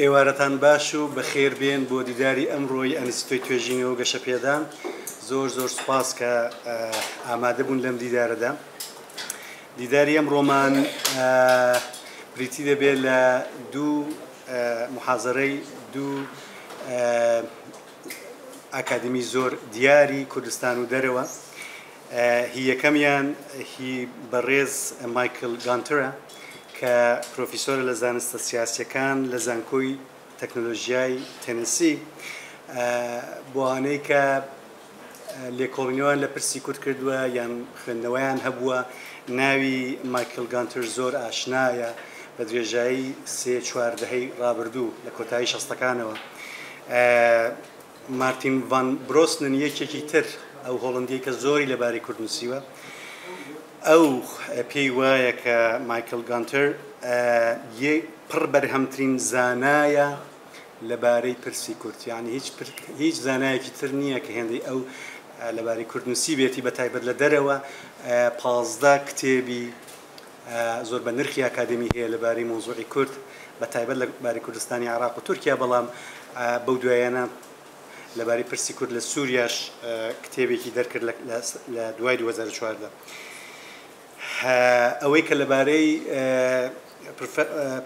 ئێوارەتان باش و بەخێر بێن بۆ دیداری ئەمڕۆی ئەنستۆی توێژینەوە گەشە پێدان. زۆر سوپاس کە ئامادە بوون لەم دیدارەدا. دیداری ئەمڕۆمان بریتی دەبێت لە دوو محازەرەی دوو ئاکادمی زۆر دیاری کوردستان و دەرەوە. هی یەکەمیان هی بەڕێز مایکل گانترە کە پرۆفیسۆرە لە زانستە سیاسیەکان لە زانکۆی تەکنۆلۆژیای تەنسی، بۆوانەی کە لێکۆڵینەوەیان لە پرسی کورد کردووە یان خوێندنەوەیان هەبووە. ناوی مایکل گانتر زۆر ئاشنایە بە درێژایی 3-4 ڕابردوو لە کۆتایی 60ەکانەوە. مارتین ڤان برۆسنن یەکێکی تر ئەو هۆڵندی کە زۆری لەباری کورد نووسیوە. ئەو پێی وایە کە مایکل گانتر پڕ بەرهەمترین زانایە لەبارەی پرسی کورد، یعنی هیچ زانایەکی تر نییە کە هێندەی ئەو لەباری کورد نووسی بێتی بە تایبەت لە دەرەوە. 15 کتێبی زۆر بە نرخی ئاکادمی هەیە لەبارەی مۆزوعی کورد بە تایبەت لە باری کوردستانی عێراق و تورکیا، بەڵام بەو دوایانە لەبارەی پرسی کورد لە سووریاش کتێبێکی دەرکرد لە دوای 2014. ئەوەی کە لەبارەی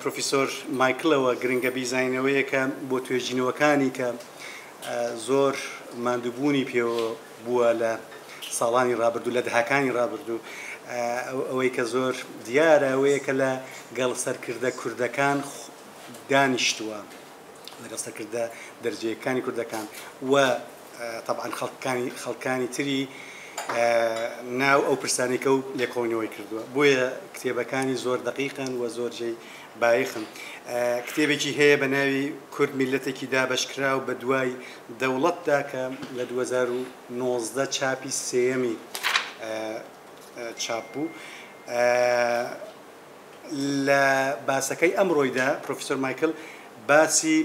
پرۆفیسۆر مایکلەوە گرنگە بیزانینەوەیە کە بۆ توێژینەوەکانی کە زۆر ماندووبوونی پێوە بووە لە ساڵانی ڕابردوو لە دەهاکانی ڕابردوو، ئەوەی کە زۆر دیارە ئەوەیە کە لە گەڵ سەرکردە کوردەکان دانیشتووە، لەگەڵ سەرکردە دەرجەیەکانی کوردەکان و طبعاً خەڵکانی تری ناو ئەو پرسانێکە و لێکۆڵینەوەی کردووە. بۆیە کتێبەکانی زۆر دقیقن و زۆر جێی بایخن. کتێبێکی هەیە بە ناوی کورد میلەتێکی دابەشکرا و بە دوای دەوڵەتدا کە لە 2019 چاپی سێیەمی چاپ بوو. لە باسەکەی ئەمڕۆیدا پرۆفیسۆر مایکل باسی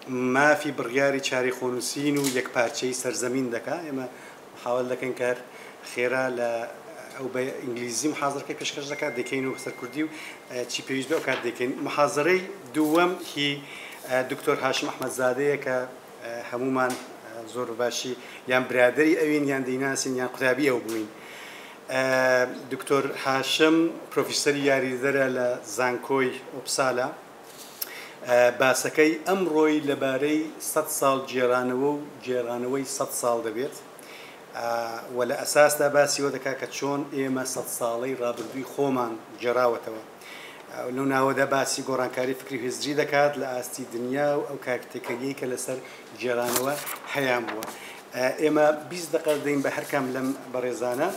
مافی بڕیاری چاری خۆنووسین و یەکپارچەی سەرزەمین دەکات. ئێمە حاول دەکەین کار خێرا لە ئەو بە ئینگلیزی محازەرەکەی پێشکەش دەکات دەکەین و سەر کوردی و چی پێویست بێ ئەو کات دەکەین. محازەرەی دووەم هی دکتۆر هاشم ئەحمەدزادەیە کە هەمومان زۆر باشی یان برادری ئەوین یان دەیناسین یان قوتابی ئەو بووین. دکتۆر هاشم پرۆفیسەری یاریدەرە لە زانکۆی ئۆپسالا. باسەکەی ئەمڕۆی لەبارەی 100 ساڵ جێرانەوە و جێرانەوەی 100 ساڵ دەبێت و لە ئەساسدا باسیەوە دەکات کە چۆن ئێمە 100 ساڵەی ڕابردووی خۆمان جێراوەتەوە. لەو ناوەدا باسی گۆڕانکاری فکری هێزری دەکات لە ئاستی دنیا و ئەو کاکتێکەیەی کە لەسەر جێرانەوە هەیان بووە. ئێمە 20 دقیقە دەین بە هەرکام لەم بەڕێزانە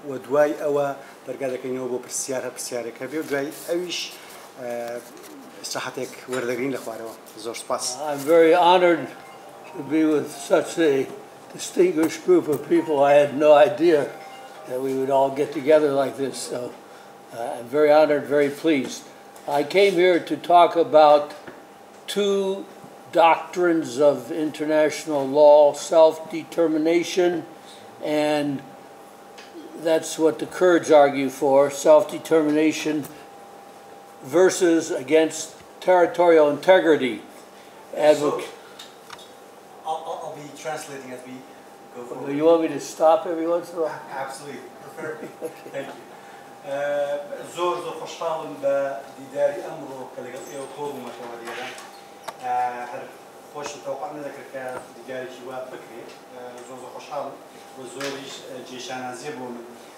و دوای ئەوە دەرگا دەکەینەوە بۆ پرسیار هە پرسیارێکە بێ و دوای ئەویش استراحەتێک وەردەگرین لە خوارەوە. زۆر سپاس. I'm very honored to be with such a distinguished group of people. I had no idea that we would all get together like this, so I'm very honored, very pleased. I came here to talk about two doctrines of international law, self-determination, and that's what the Kurds argue for, self-determination versus against territorial integrity. I'll be translating as we go forward. You want me to stop every once in a while? Absolutely. Thank you. زۆر خۆشحاڵم بە دیداری ئەمڕۆ کە لەگەڵ ئێوە کۆبوومەتەوە لێرە. هەر خۆشم تەوقع نەدەکرد کە دیدارێکی وا بکرێت. زۆر خۆشحاڵم و زۆریش جێشانازیە بۆ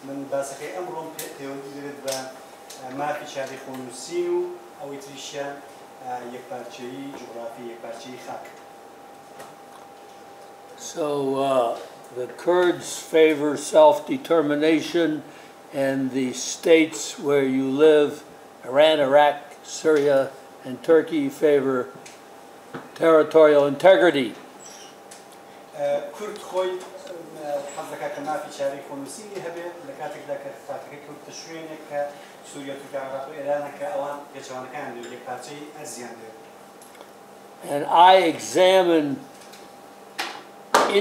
من باسەکەی ئەمڕۆم پەیوەندی دەبێت بە مافی چاری خۆنووسین و ئەوەی تریشە یەکپارچەیی جوغرافی، یەکپارچەیی خاک. So the Kurds favor self-determination, and the states where you live, Iran, Iraq, Syria, and Turkey, favor territorial integrity. Kurd خوی حضرت کما فی چاری خونوسی هبه لکاتک دکر فاتحه کرد تشوینه که سوریه تو عراق و ایران که آوان یجوان کان یک پارچه ازیان ده. And I examine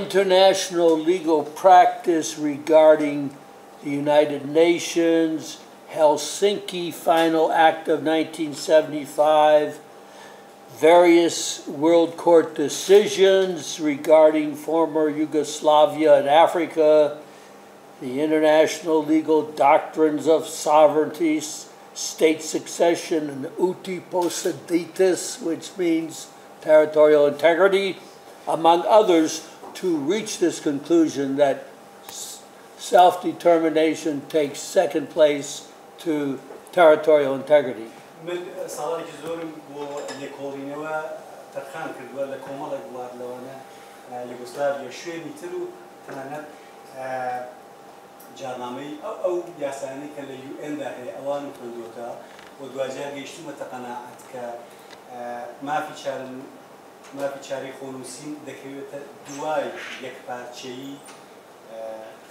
international legal practice regarding the United Nations, Helsinki Final Act of 1975, various World Court decisions regarding former Yugoslavia and Africa, the international legal doctrines of sovereignty, state succession, and uti possidetis, which means territorial integrity, among others, to reach this conclusion that self-determination takes second place to territorial integrity. من سالارێکی زۆرم بۆ لێکۆڵینەوە تەرخان کردووە لە کۆمەڵێک وڵاتلەوانە یوگۆسلاڤیا شوێنی تر و تەنانەت جارنامەی ئەو یاسانەی کە لە UN-دا هەیە ئەوان خوێندووەتە و دوجار گەیشتومەتە قەناعەت کە مافی چارەی خۆنووسین دەکەوێتە دوای یەکپارچەیی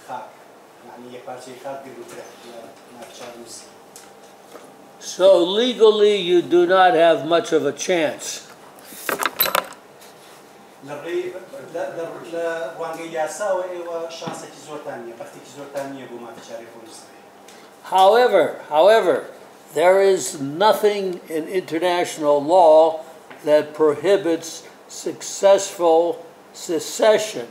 خاک یعنی یەکپارچەی خاک گرتووترە لە مافی چارنووسی. So legally, you do not have much of a chance. However, there is nothing in international law that prohibits successful secession,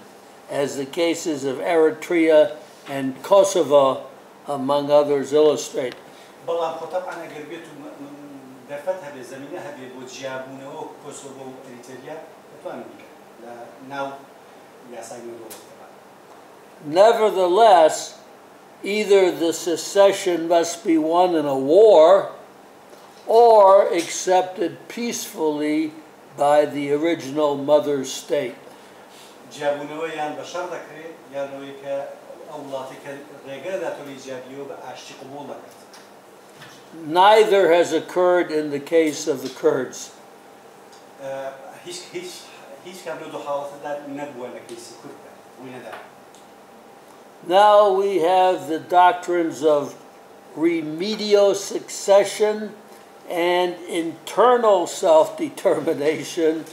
as the cases of Eritrea and Kosovo, among others, illustrate. بەڵام خۆ طبعاً ئەگەر بێت و دەرفەت هەبێ زەمینە هەبێ بۆ جیابوونەوە کۆسۆڤۆ و ئەریتریا دەتوانن بیکەن لە ناو یاسای نێودەوڵەتەوە. Nevertheless, either the secession must be won in a war or accepted peacefully by the original mother state. جیابوونەوە یان بە شەڕ دەکرێت یان ئەوەی کە ئەو وڵاتی کە ڕێگە دەداتەوە جیابیەوە بە ئاشتی قبوڵ دەکات. Neither has occurred in the case of the Kurds. Now we have the doctrines of remedial succession and internal self-determination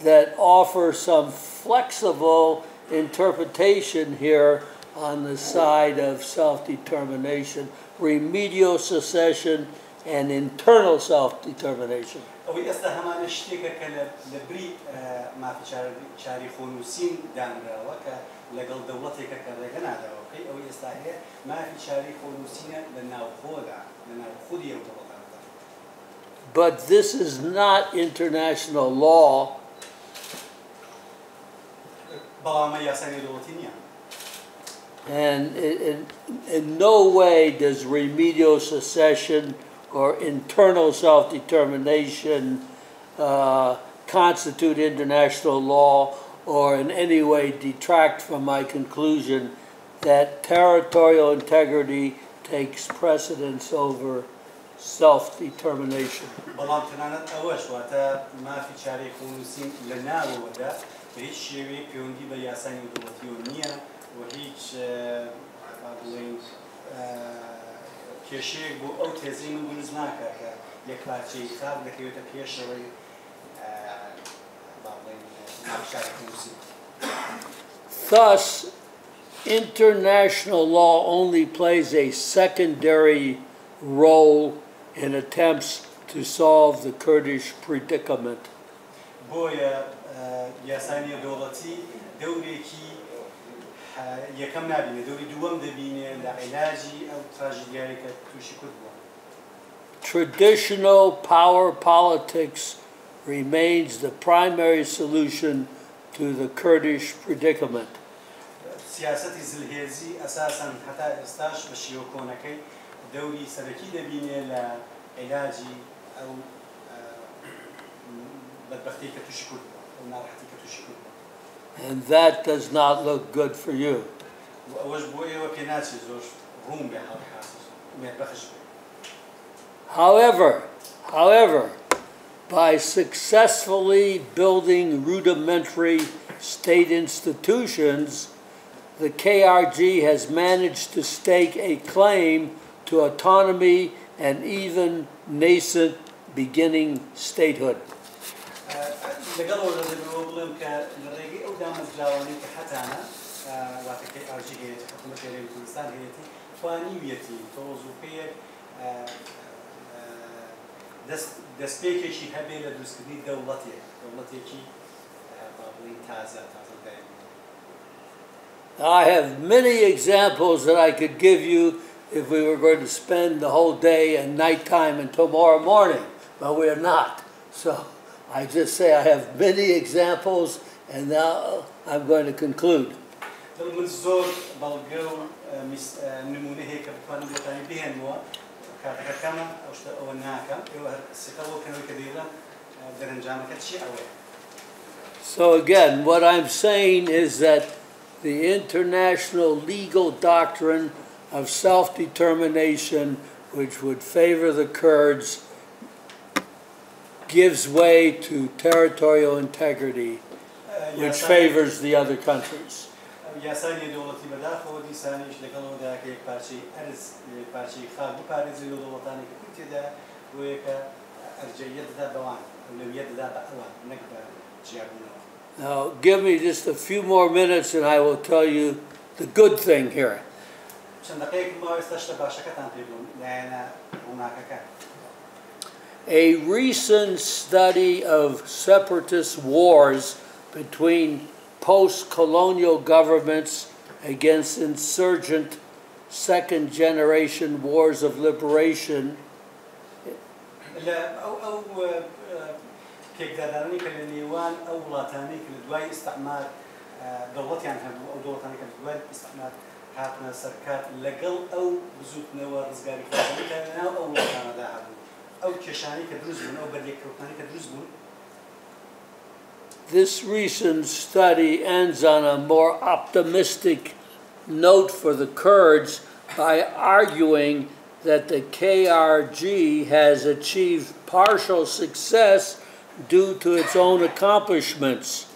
that offer some flexible interpretation here on the side of self-determination. Remedial secession and internal self-determination. But this is not international law. And in no way does remedial secession or internal self-determination constitute international law or in any way detract from my conclusion that territorial integrity takes precedence over self-determination. وهيج باڵێن کێشەیەک بۆ ئەو تێزەی من بنز ناکات کە یەک پارچەی خاک دەکەوێتە پێشەوەی باڵێن ناوشاری خۆنووسی. Thus, international law only plays a secondary role in attempts to solve the Kurdish predicament. بۆیە یاسای نێودەوڵەتی دەورێکی یەکەم نابینێ دەوری دووەم دەبینێ لە عیلاجی ئەو تراژیدیایی کە تووشی کورد بووە. Traditional power politics remains the primary solution to the Kurdish predicament. سیاسەتی زلهێزی ئەساساً هەتا ئێستاش بە شێوە کۆنەکەی دەوری سەرەکی دەبینێ لە عیلاجی ئەو بەدبەختەی کە تووشی کورد بووە ئەو ناڕەحەتی کە تووشی کورد بووە. And that does not look good for you. However, by successfully building rudimentary state institutions, the KRG has managed to stake a claim to autonomy and even nascent beginning statehood. دامەزراوانی کە حتانە واتەکەی ئاژی هەیەی حکوومەت هێرێمی کوردستان هەیەی توانیویەتی تۆزوپەیەک دەستپێکێکی هەبێ لە دروستکردنی دەوڵەتێکی بابڵین تازە دایم. I have many examples that I could give you if we were going to spend the whole day and nighttime and tomorrow morning, but we are not. So I just say I have many examples, and now I'm going to conclude. So again, what I'm saying is that the international legal doctrine of self-determination, which would favor the Kurds, gives way to territorial integrity, which favors the other countries. Now, give me just a few more minutes and I will tell you the good thing here. A recent study of separatist wars between post-colonial governments against insurgent second-generation wars of liberation This recent study ends on a more optimistic note for the Kurds by arguing that the KRG has achieved partial success due to its own accomplishments.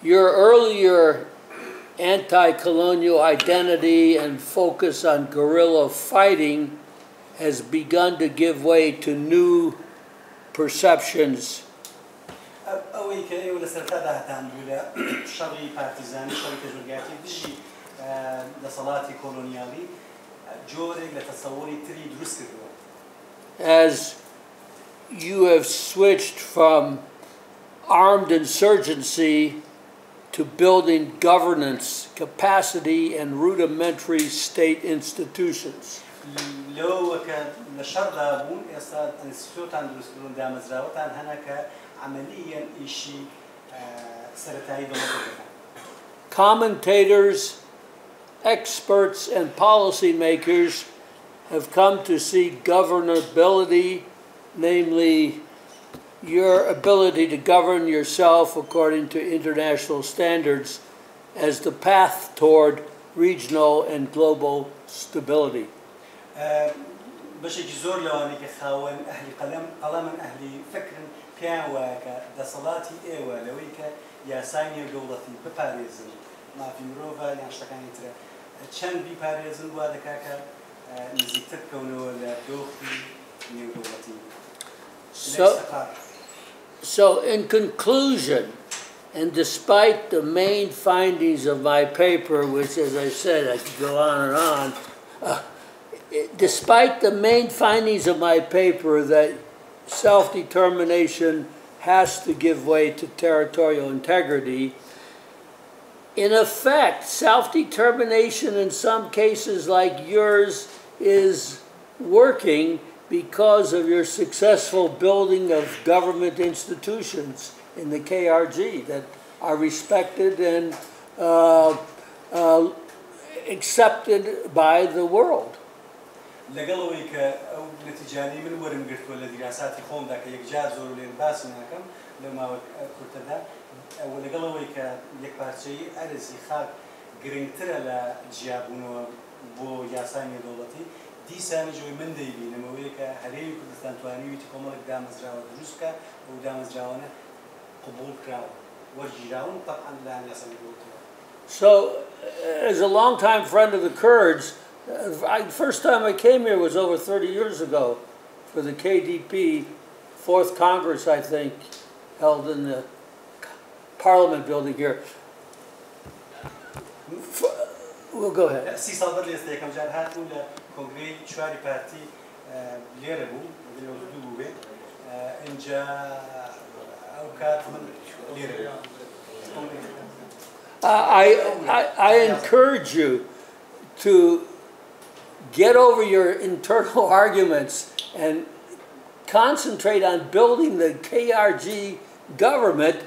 Your earlier anti-colonial identity and focus on guerrilla fighting has begun to give way to new perceptions. As you have switched from armed insurgency to building governance, capacity, and rudimentary state institutions. Commentators, experts, and policymakers have come to see governability, namely your ability to govern yourself according to international standards, as the path toward regional and global stability. So in conclusion, and despite the main findings of my paper, which, as I said, I could go on and on, despite the main findings of my paper that self-determination has to give way to territorial integrity, in effect, self-determination in some cases like yours is working because of your successful building of government institutions in the KRG that are respected and accepted by the world. So as a longtime friend of the Kurds, first time I came here was over 30 years ago for the KDP 4th Congress, I think, held in the Parliament building here. We'll go ahead. سي صادر لي استيكم جار هاتون لكونغري شواري بارتي ليربو دو بي انجا اوكات من ليربو. I encourage you to get over your internal arguments and concentrate on building the KRG government,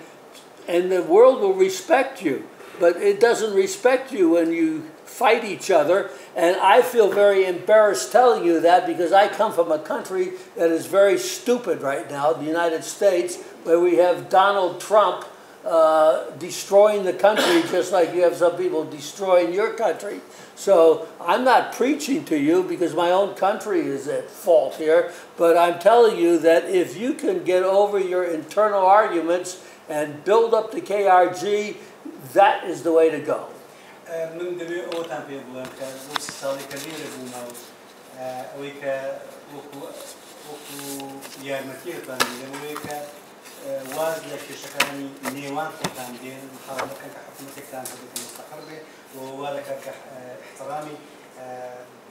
and the world will respect you. But it doesn't respect you when you fight each other, and I feel very embarrassed telling you that because I come from a country that is very stupid right now, the United States, where we have Donald Trump destroying the country just like you have some people destroying your country. So I'm not preaching to you because my own country is at fault here, but I'm telling you that if you can get over your internal arguments and build up the KRG, that is the way to go. من دبي أو تنبيه بلام كوس صالح كبير بوما ويك وكو يارمتيه تاني ويك واز لك شكلني نيوان تاني محاولة كحكومة تاني تبقى مستقرة ووالك كاحترامي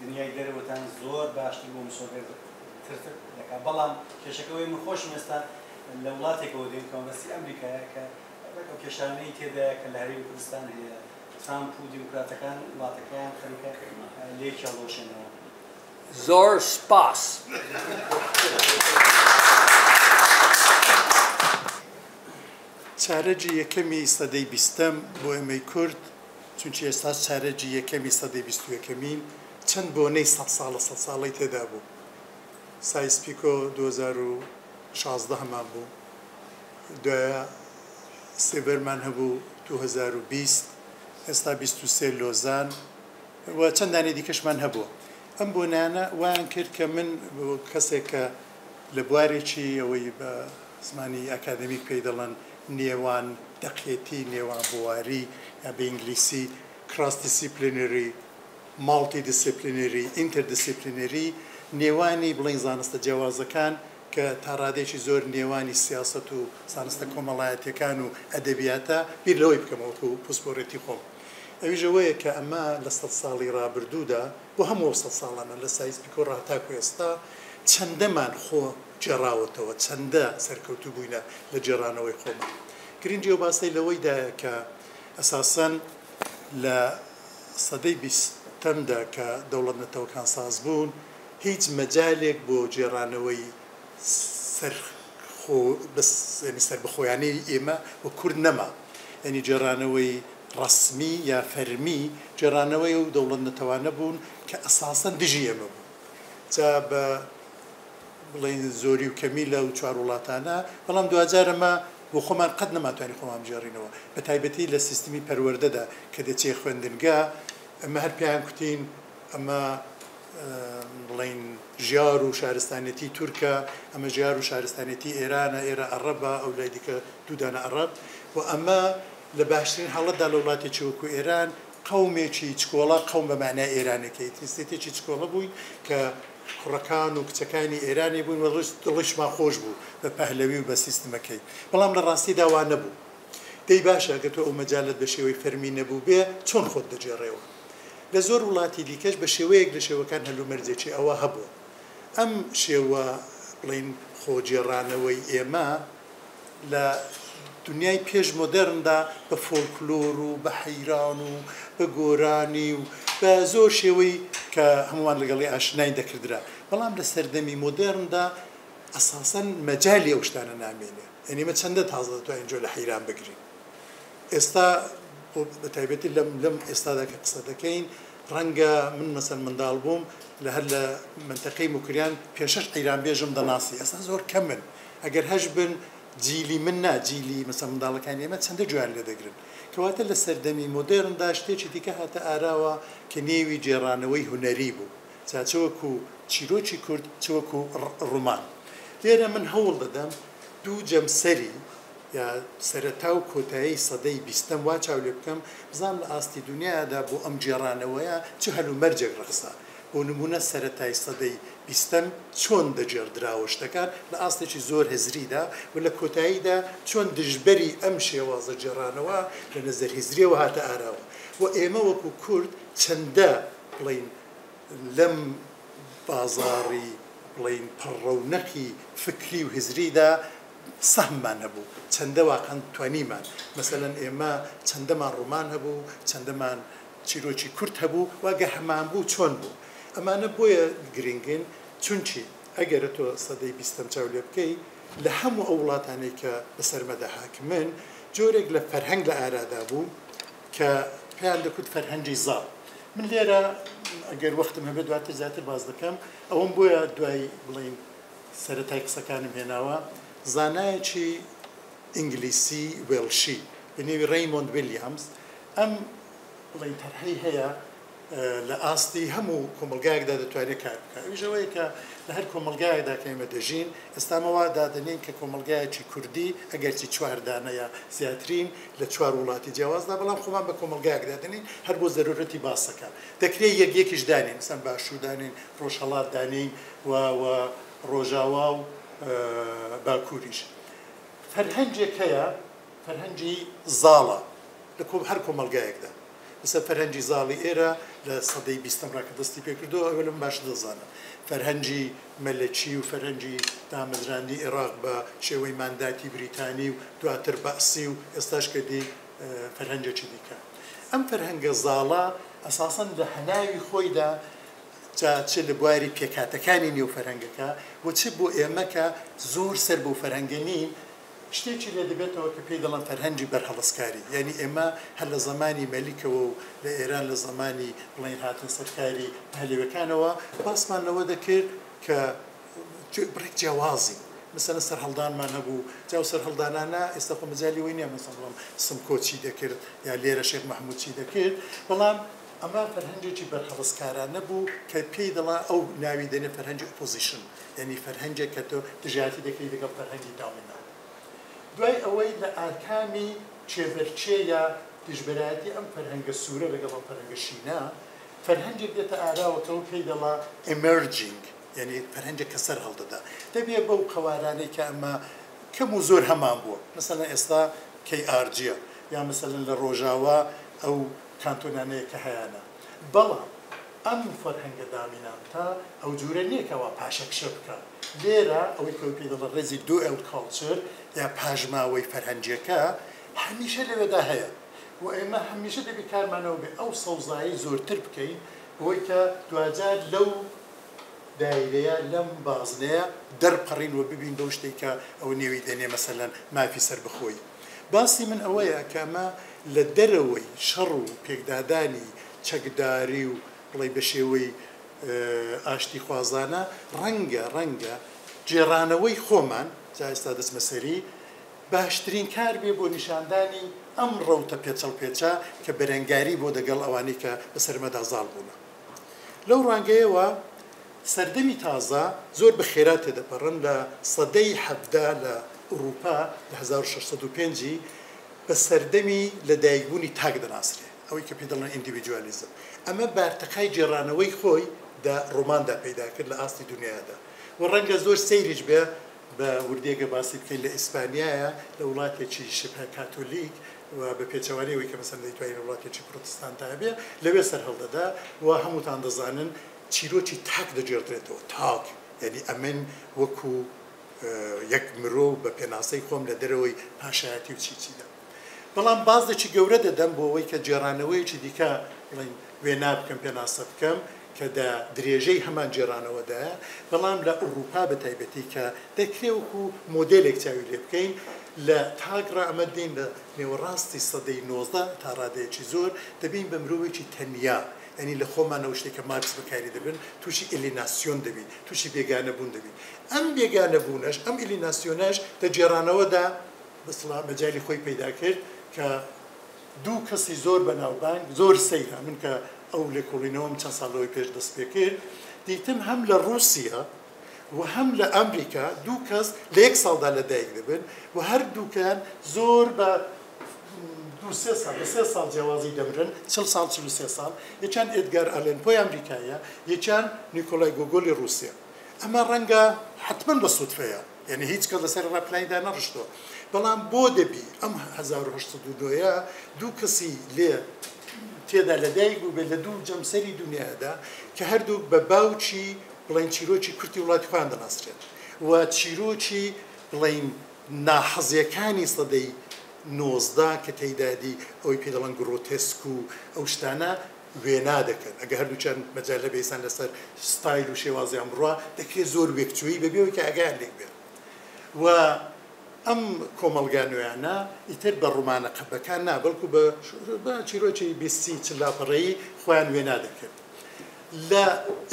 دنيا يدري وتان زور باش تقوم صغير ترتب لك بلام كشكوي مخوش مستا لولاتك ودين كونغرس أمريكا كشاني كذا كالهري وكردستان هي ترامب وديمقراطيكان واتكان خليك ليك يالوشنا زور سباس چارەجی یەکەمی سەدەی بیستەم بۆ ئێمەی کورد چونچە ئێستا چارەجی یەکەمی سەدەی بیست و یەکەمین چەند بۆنەی سەد ساڵی تێدا بوو. سایسپیکۆ 2016 هەمان بوو، دوایە سێڤەرمان هەبوو 2020، ئێستا 23 لۆزان و چەندانی دیکەشمان هەبووە. ئەم بۆنانە وایان کرد کە من کەسێک کە لە بوارێکی ئەوەی بە زمانی ئەکادمیک پێی دەڵێن نێوان دەقێتی، نێوان بواری یا بە ئینگلیسی کراس دیسیپلینەری، ماڵتی دیسیپلینەری، ئینتەردیسیپلینەری، نێوانی بڵین زانستە جیاوازەکان کە تا ڕادێکی زۆر نێوانی سیاسەت و زانستە کۆمەڵایەتیەکان و ئەدەبیاتە بیر لەوەی بکەمەوەکو پسپۆرەتی خۆم. ئەویژەوەیە کە ئەمە لە 100 ساڵی ڕابردوودا بۆ هەموو 100 ساڵانە لە سایسپیکۆ ڕاتاکو ئێستا چەندەمان خۆ جێڕاوەتەوە، چەندە سەرکەوتو بووینە لە جێڕانەوەی خۆمان. گرنگی و باسی لەوەیدا کە ئەساسەن لە سەدەی بیستەمدا کە دەوڵەت نەتەوەکان ساز بوون هیچ مەجالێک بۆ جێڕانەوەی سەربەخۆیانەی ئێمە و کورد نەما، یعنی جێڕانەوەی ڕسمی یا فەرمی جێڕانەوەی و دەوڵەت نەتەوانە بوون کە ئەساسەن دژی ئێمە بوو. جا بە بڵین زۆری و کەمی لە و چوار وڵاتانە، بەڵام دوجار ئەمە بۆ خۆمان قەت نەماتوانین خۆمان بجێڕینەوە، بە تایبەتی لە سیستمی پەروەردەدا کە دەچێ خوێندنگا ئەمە هەر پێیان کوتین ئەمە بڵین ژیار و شارستانەتی تورکە، ئەمە ژیار و شارستانەتی ئێرانە، ئێرە عەرەبە، ئەو لای دیکە دوودانە عەرەب، و ئەمە لە باشترین حاڵەتدا لە وڵاتێکی وەکو ئێران قەومێکی چکۆڵە، قەوم بە مانای ئێرانەکەی تینستێتێکی چکۆڵە بووین کە کوڕەکان و کچەکانی ئێرانی بوون و دڵیشمان خۆش بوو بە پەهلەوی و بە سیستمەکەی، بەڵام لە ڕاستیدا وا نەبوو. دەی باشە ئەگەر تۆ ئەو مەجالت بە شێوەی فەرمی نەبوو بێ چۆن خۆت دەجێڕێەوە؟ لە زۆر وڵاتی دیکەش بە شێوەیەک لە شێوەکان هەلومەرجێکی ئەوە هەبووە. ئەم شێوە بڵین خۆجێڕانەوەی ئێمە لە دنیای پێش مۆدەرندا بە فۆلکلۆر و بە حەیران و بە گۆرانی و بە زۆر شێوەی کە هەمووان لەگەڵی ئاشنای دەکردرا، بەڵام لە سەردەمی مۆدەرندا ئەساسەن مەجالی ئەو شتانە نامێنێ، یعنی ئێمە چەندە تازە دەتوانین جۆ لە حەیران بگرین. ئێستا بە تایبەتی لەم ئێستادا کە قسە دەکەین ڕەنگە من مەسەن منداڵ بووم لە هەر لە منتەقەی موکریان 5-6 ئەیرانبێژم دەناسی، ئێستا زۆر کەمن، ئەگەر هەش بن جیلی من نا جیلی مەسەن منداڵەکانی ئێمە چەندە جوان لێ دەگرن، کەواتە لە سەردەمی مۆدێرندا شتێکی دیکە هاتە ئاراوە کە نێوی جێڕانەوەی هونەری بوو، چاچەوەکو چیرۆکی کورد چوەکو ڕوومان. لێرە من هەوڵ دەدەم دوو جەمسەری یا سەرەتا و کۆتایی سەدەی بیستەم وا چاو لێ بکەم بزانام لە ئاستی دنیادا بۆ ئەم جێڕانەوەیە چ هەلومەرجێک ڕەخسا بۆ نمونە سەرەتای سەدەی بیستەم چۆن دەجێڕدراوە شتەکان لە ئاستێکی زۆر هزریدا و لە کۆتاییدا چۆن دژبەری ئەم شێوازە جێڕانەوە لە نەزەر هزریەوە هاتە ئاراوە و ئێمە وەکو کورد چەندە بڵین لەم بازاڕی بڵین پڕڕەونەقی فکری و هزریدا سەهممان هەبوو چەندە واقعەن توانیمان مەسەلەن ئێمە چەندەمان ڕوومان هەبوو چەندەمان چیرۆکی کورد هەبوو واگە هەمان بوو چۆن بوو ئەمانە بۆیە گرنگن چونچی ئەگەرە تۆ سەدەی بیستەم چاو لێ بکەی لە هەموو ئەو وڵاتانەی کە بەسەرمەدا حاکمن جۆرێک لە فەرهەنگ لە ئارادا بوو کە پێیان دەکوت فەرهەنگی زاڵ من لێرە ئەگەر وەختم هەبێت دواتر زیاتر باز دەکەم ئەوەم بۆیە دوای بڵین سەرەتای قسەکانم هێناوە زانایەکی ئینگلیسی وێڵشی بنێوی ڕەیمۆند ویلیامز ئەم بڵین تەرحەی هەیە لە ئاستی هەموو کۆمەلگایەکدا دەتوانێت کار بکات ئەویژەوەی کە لە هەر کۆمەلگایەکدا کە ئێمە دەژین ئێستامەوە دادنین کە کۆمەلگایەکی کوردی ئەگەرچی چواردانەیە زیاترین لە چوار وڵاتی جیاوازدا بەڵام خۆمان بە کۆمەلگایەک دادنین هەر بۆ زەرورەتی باسەکە دەکرێت یەکیش دانین سەن باشوو دانین ڕۆژهەڵات دانین و ڕۆژاوا و باکووریش فەرهەنگێک هەیە فەرهەنگی زاڵە لە هەر کۆمەلگایەکدا مثل فەرهەنگی زاڵی ئێرە لە سەدەی بیستەم ڕاکە دەستی پێکردەوە ئەوە لەم باش دەزانم فەرهەنگی مەلەکی و فەرهەنگی دامەزراندنی عێراق بە شێوەی مانداتی بریتانی و دواتر بەعسی و ئێستاش کردی فەرهەنگێکی دیکە ئەم فەرهەنگە زاڵە ئەساسەن لە هەناوی خۆیدا چ لە بواری پێکاتەکانی نێو فەرهەنگەکە و چ بۆ ئێمە کە زۆر سەر بۆ فەرهەنگە نین شتێکی لێ دەبێتەوە کە پێی دەڵێن فەرهەنگی بەرهەڵسکاری یعنی ئێمە هەر لە زمانی مەلیکەوە و لە ئێران لە زمانی بڵین هاتن سەرکاری هەلێوەکانەوە باسمان لەوە دەکرد کە بڕێک جیاوازی مثلا سەرهەڵدانمان هەبوو جاو سەرهەڵدانانە ئێستا خۆ مەجالی وی نییە مەسەڵەن سمکۆ چی دەکرد یا لێرە شێخ مەحموود چی دەکرد بەڵام ئەمە فەرهەنگێکی بەرهەڵسکارانە بوو کە پێی دەڵا ئەو ناوی دەنێ فەرهەنگی ئۆپۆزیشن یعنی فەرهەنگێک کە تۆ دژایەتی دەکەی لەگەڵ فەرهەنگی داڵێنە دوای ئەوەی لە ئارکانی چێبەرچێیە دژبەرایەتی ئەم فەرهەنگە سوورە لەگەڵ ئەم فەرهەنگە شینە فەرهەنگێک دێتە ئاراوەکەەوە پێی دەڵا ئێمەرجینگ یعنی فەرهەنگێک کە سەر هەڵدەدا دەبێت بەو قەوارانەی کە ئەمە کەم و زۆر هەمان بووە مثلا ئێستا KRGە یا مثلا لە ڕۆژاوا ئەو کانتۆنانەیە کە هەیەە بەڵام ئەم فەرهەنگە دامینانتە ئەو جوورە نییەکەوە پاشەکشە بکە لێرە ئەوەی کە پێی دەڵێ ڕێزی دوئل کاڵچر یا پاژماوەی فەرهەنگیەکە هەمیشە لەوێدا هەیە و ئێمە هەمیشە دەبی کارمانەوە بێ ئەو سەوزایی زۆرتر بکەین بۆی کە دوجار لەو دایرەیە لەم بازنەیە دەرپەڕین و ببین بەو شتێک کە ئەو نێوی دەنێ مەسەلەن مافی سەر بخۆی باسی من ئەوەیە کە ئەمە لە دەرەوەی شەڕ و پێکدادانی چەکداری و بڵێ بە شێوەی ئاشتی خوازانە ڕەنگە جێڕانەوەی خۆمان جا ئێستا دەچمە سەری باشترین کار بێ بۆ نیشاندانی ئەم ڕەوتە پێچەڵپێچە کە بەرەنگاری بۆ دەگەڵ ئەوانەی کە بەسەرمەدا زاڵ بوونە لەو ڕانگەیەوە سەردەمی تازە زۆر بە خێرا تێدەپەڕن لە سەدەی حەفدا لە ئوروپا لە 1605 بە سەردەمی لەدایکبوونی تاک دەناسرێ ئەوەی کە پێی دەڵێن ئیندیڤیدوالیزم ئەمە بارتەقای جێڕانەوەی خۆی لە ڕۆماندا پەیدا کرد لە ئاستی دنیادا و ڕەنگە زۆر سەیریش بێ بە وردێگە باسی بکەین لە ئیسپانیایە لە وڵاتێکی شبه کاتۆلیک و بە پێچەوانەوەی کە مەسەن دەیتوانین وڵاتێکی پرۆتستانتا هەبێ لەوێ سەر هەڵدەدا و هەمووتان دەزانن چیرۆکی تاک دەجێڕدرێتەوە تاک یعنی ئەمن وەکو یەک مرۆڤ بە پێناسەی خۆم لە دەرەوەی پاشایەتی و چیچیدا بەڵام بازێکی گەورە دەدەم بۆ ئەوەی کە جێڕانەوەیەکی دیکە وێنا بکەم پێناسە بکەم کە لە درێژەی هەمان جێڕانەوەدایە بەڵام لە ئوروپا بە تایبەتی کە دەکرێت وەکو مۆدێلێک چاوی لێ بکەین لە تاگڕ ئەمە دێن لە نێوەڕاستی سەدەی 19 تا ڕادەیەکی زۆر دەبین بە مرۆڤێکی تەنیا ئەنی لە خۆمانەوە شتێکە مارکس بەکاری دەبن تووشی ئێلیناسیۆن دەبین تووشی بێگانە بوون دەبین ئەم بێگانە بوونەش ئەم ئێلیناسیۆنەش لە جێڕانەوەدا بەسڵا مەجای خۆی پەیدا کرد کە دوو کەسی زۆر بەناوبانگ زۆر سەیرە من کە ئەو لێکۆڵینەوەم چەند ساڵەوەی پێش دەست پێ کرد دیتم هەم لە ڕووسیا وهم لأمريكا دو كاس ليك صالدا لدايق دبن وهر دو كان زور با دو سه سال جوازي دمرن 43 سال يچان ادغار الين بو امريكايا يچان نيكولاي غوغولي روسيا اما رنگا حتما بالصدفه يعني هيك كذا سر رابلاين دا نرشتو بلان بودبي ام 1802 دو كسي لي تيدا لدايق وبلدو جمسري دنيا دا كهردو بباوچي بلين چيروچي كرتي ولات خوان دناسرت و چيروچي بلين ناحزيكاني صدي نوزدا کە تێیدادی ئەوی پێ دەڵێن گرۆتێسک و ئەو شتانە وێنا دەکەن ئەگە هەردووچەند مەجال لە بێسان لەسەر ستایل و شێوازی ئەمڕۆ دەکرێت زۆر وێکچووی بەبێەوەی کە ئەگەیان لێک بێت و ئەم کۆمەڵگا نوێیانە ئیتر بە ڕوومانە قەبەکان نا بەڵکو بە چیرۆکی بیستی چلاپەڕەیی خۆیان وێنا دەکەن لە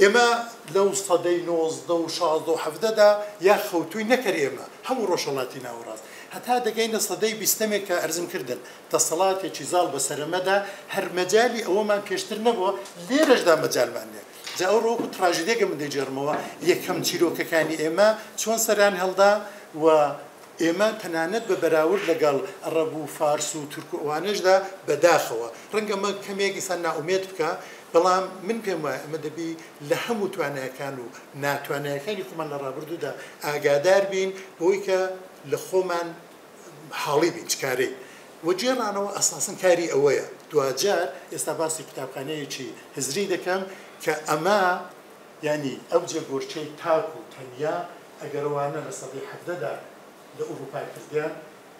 ئێمە لەو سەدەی 90 و 16 و 17دا یا خەوتووی نەکەر ئێمە هەموو ڕۆژهەڵاتی ناوەڕاست هەتا دەگەینە سەدەی بیستەمێک کە ئەرزم کردن دەسەڵاتێکی زاڵ بەسەرەمەدا هەر مەجالی ئەوەمان پێشتر نەبووە لێرەشدا مەجالمان نیە جا ئەو ڕۆک و تراژیدێکە من دەیجێڕمەوە یەکەم چیرۆکەکانی ئێمە چۆن سەران هەڵدا و ئێمە تەنانەت بە بەراورد لەگەڵ عەرەب و فارس و تورک و ئەوانەشدا بەداخەوە ڕەنگە مە کەمێکی سان ناومێت بکە بەڵام من پێم وایە ئەمە دەبی لە هەموو توانایەکان و ناتوانایەکانی خۆمان لە ڕابردوودا ئاگادار بین بۆی کە لە خۆمان حاڵی بین چکارەی وەجێڕانەوە ئەساسن کاری ئەوەیە دوجار ئێستا باسی قوتابخانەیەکی هزری دەکەم کە ئەمە ینی ئەو جێگۆرچەی تاک و تەنیا ئەگەرەوانە لە سەدەی حەڤدەدا لە ئوروپا کردیان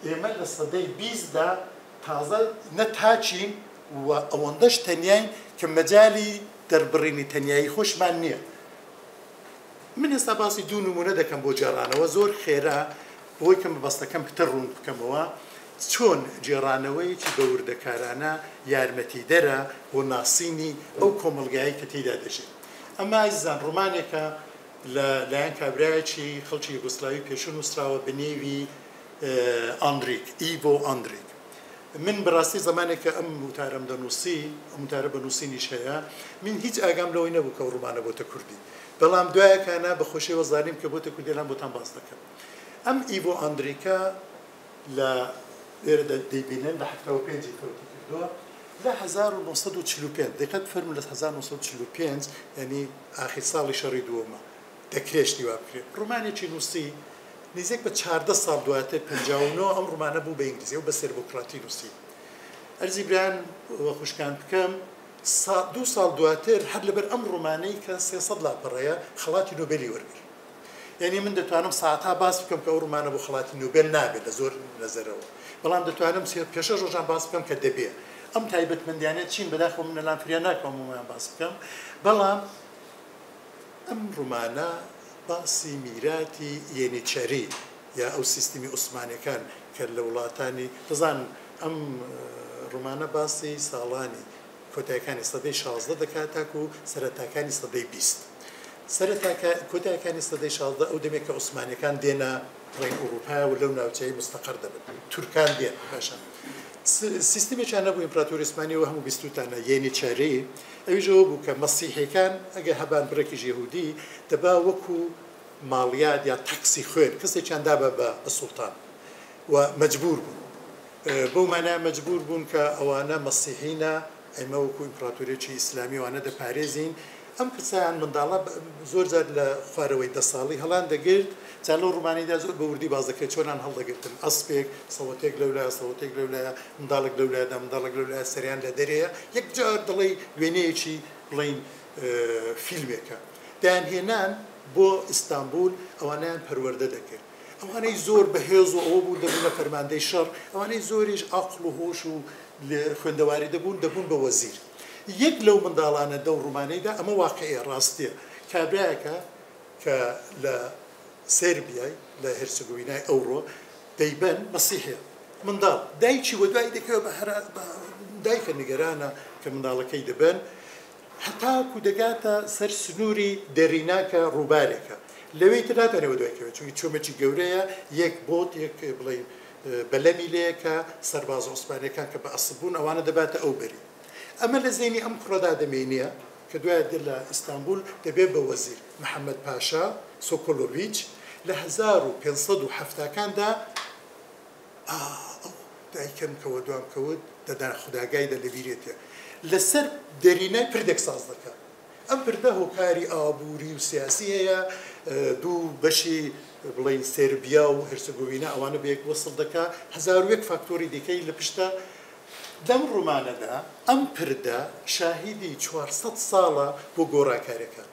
ئێمە لە سەدەی 20دا تازە نەتاچین و ئەوەندەش تەنیاین کە مەجالی دەربڕینی تەنیایی خۆشمان نییە من ئێستا باسی دوو نمونە دەکەم بۆ جێڕانەوە زۆر خێرا بۆی کە مەبەستەکەم پتر ڕوون بکەمەوە چۆن جێڕانەوەیەکی بەوردەکارانە یارمەتیدەرە بۆ ناسینی ئەو کۆمەڵگایی کە تێیدا دەژێت ئەمە ئازیزان ڕۆمانێکە لەلایەن کابرایەکی خەڵکی یوگۆسلاوی پێشوو نووسراوە بە نێوی ئاندریک ئیڤۆ ئاندریک من بەڕاستی زمانێکە ئەم وتارەم دەنووسی وتارە بەنووسینیش هەیە من هیچ ئاگام لەوەی نەبوو کە ڕوومانە بۆتە کوردی بەڵام دوایەکانە بە خۆشیەوە زانیم کە بۆتە کوردیلان بۆتان باس دەکەم ئەم ئیڤۆ ئاندریکە لە لێرە دەیبینن لە 75 کەوتی کردووە لە 1945 دقت فەرمو لە 1945 ینی ئاخر ساڵی شەڕی دووەمە دەکرێشتی وا بکرێت ڕوومانێکی نووسی نزیک بە 14 ساڵ دواتر 59 ئەم ڕوومانە بوو بە ئینگلیزی و بە سێربۆکراتی نووسی ئەرزی بران وە خوشکان بکەم 2 ساڵ دواتر هەر لەبەر ئەم ڕوومانەی کە 300 لاپەڕەیە خەڵاتی نۆبێلی وەرگرت یعنی من دەتوانم ساعتا باس بکەم کە ئەو ڕوومانە بۆ خەڵاتی نۆبێل نابێت لە زۆر نەزەرەوە بەڵام دەتوانم پێشە ڕۆژان باس بکەم کە دەبێ ئەم تایبەتمەندیانێت چین بەداخەوە من لەلام فریا ناکەم ومایان باس بکەم بەڵام ئەم ڕوومانە باسی میراتی یێنیچەری یا ئەو سیستمی عوسمانیەکان کە لە وڵاتانی دەزان ئەم ڕوومانە باسی ساڵانی کۆتایەکانی سەدەی 16 دەکات تاکو و سەرەتاکانی سەدەی 20 کۆتایەکانی سەدەی 16 ئەو دەمێک کە عوسمانیەکان دێنە ڕێی ئوروپا و لەو ناوچەی مستەقەر دەبن تورکان دێن باشە سیستمێکیان نەبوو ئیمپراتۆری عوسمانی و هەموو بیستوتانە یێنیچەری ئەویژەوە بوو کە مەسیحیەکان ئەگە هەبان بڕێکیش یەهودی دەبا وەکو ماڵیات یا تەکسی خوێن کەسێکیان دابە بە سوڵتان و مەجبور بوون بەو مانای مەجبور بوون کە ئەوانە مەسیحینە ئەمە وەکو ئیمپراتۆریەکی ئیسلامی وانە دەپارێزین ئەم کچیان منداڵە زۆر جار لە خوارەوەی 10 ساڵی هەڵان دەگرت جا لەو ڕوومانیدا زۆر بە وردی باز دەکرێت چۆنان هەڵدەگرتن ئەسپێک سەوەتێک لەولایە سەوەتێک لەولایە منداڵێک لەولایەدا منداڵێک لەولایە سەریان لە دەرەیە یەک جار دڵی وێنەیەکی بڵین فیلمێکە دایانهێنان بۆ ئیستانبول ئەوانیان پەروەردە دەکرد ئەوانەی زۆر بەهێز و ئەوە بوو دەبوون لە فەرماندەی شەڕ ئەوانەی زۆریش عەقڵ و هۆش و خوێندەواری دەبوون بە وەزیر یەک لەو منداڵانە دەو ڕوومانەیدا ئەمە واقعیە ڕاستیە کابرایەکە کە لە سێربیای لە هێرسگۆڤینای ئەوڕۆ دەیبەن مەسیحیە منداڵ دایکی وە دوای دەکەوێت بە دایکە نیگەرانە کە منداڵەکەی دەبن هەتاکو دەگاتە سەر سنووری دەریناکە ڕووبارێکە لەوەی تر ناتوانێت دوایکەوێت چونکی چۆمەکی گەورەیە یەک بۆت یەک بڵێن بەلەمی لەیەکە سەرباز عوسمانیەکان کە بە ئەسڵ بوون ئەوانە دەباتە ئەو بەری ئەمە لە زێنی ئەم کوڕەدا دەمێنیە کە دوای دێت لە ئیستانبول دەبێت بە وەزیر محەممەد پاشا سۆکۆلۆڤیچ لە 1570کاندا دایکەم کەوە دوام کەوت دەدان خوداگایدا لەبیرێتە لەسەر دەرینای پردێک ساز دەکات ئەم پردە هۆکاری ئابووری و سیاسی هەیە دوو بەشی بڵین سێربیا و هەرسەگۆڤینا ئەوانە بەیەک وەسڵ دەکات 1001 فاکتۆری دیکەی لە پشتە لەم ڕوومانەدا ئەم پردە شاهیدی 400 ساڵە بۆ گۆڕاکاریەکە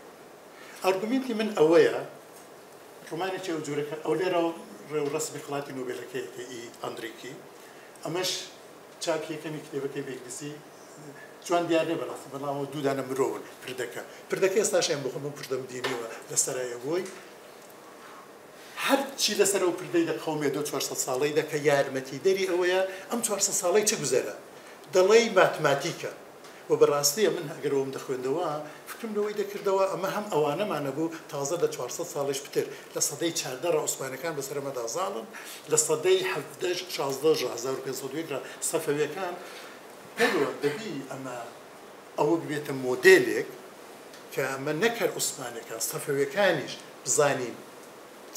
ئارگومنتی من ئەوەیە ڕوومانێکی ئەو جوورەکە ئەو لێرە ڕسمی خڵاتی نۆبێلەکەیەکە ئەندریکی ئەمەش چاپیەکەمی کتێبەکەی بێگسی جوان دیار نێ بەڕاستی بەڵام دوودانە مرۆون پردەکە ئێستاشیان بخۆم پردەم دینیوە لەسەرایە بۆی هەرچی لەسەر ئەو پردەی دەقەومێ 400 ساڵەیدا کە یارمەتی دەری ئەوەیە ئەم 400 ساڵەی چه گوزەرە دەڵێی ماتماتیکە و بەڕاستیە من ئەگەرەوەم دەخوێندەوە فکرم لەوەی دەکردەوە ئەمە هەم ئەوانەمانە بوو تازە لە 400 ساڵش پتر لە سەدەی 14 عوسمانەکان بەسەرەمەدا زاڵن لە سەدەی 1500 سەفەویەکان هەروە دەبی ئەمە ئەوە ببێتە مۆدێلێک کە ئەمە نەکەر عوسمانەکان سەفەویەکانیش بزانین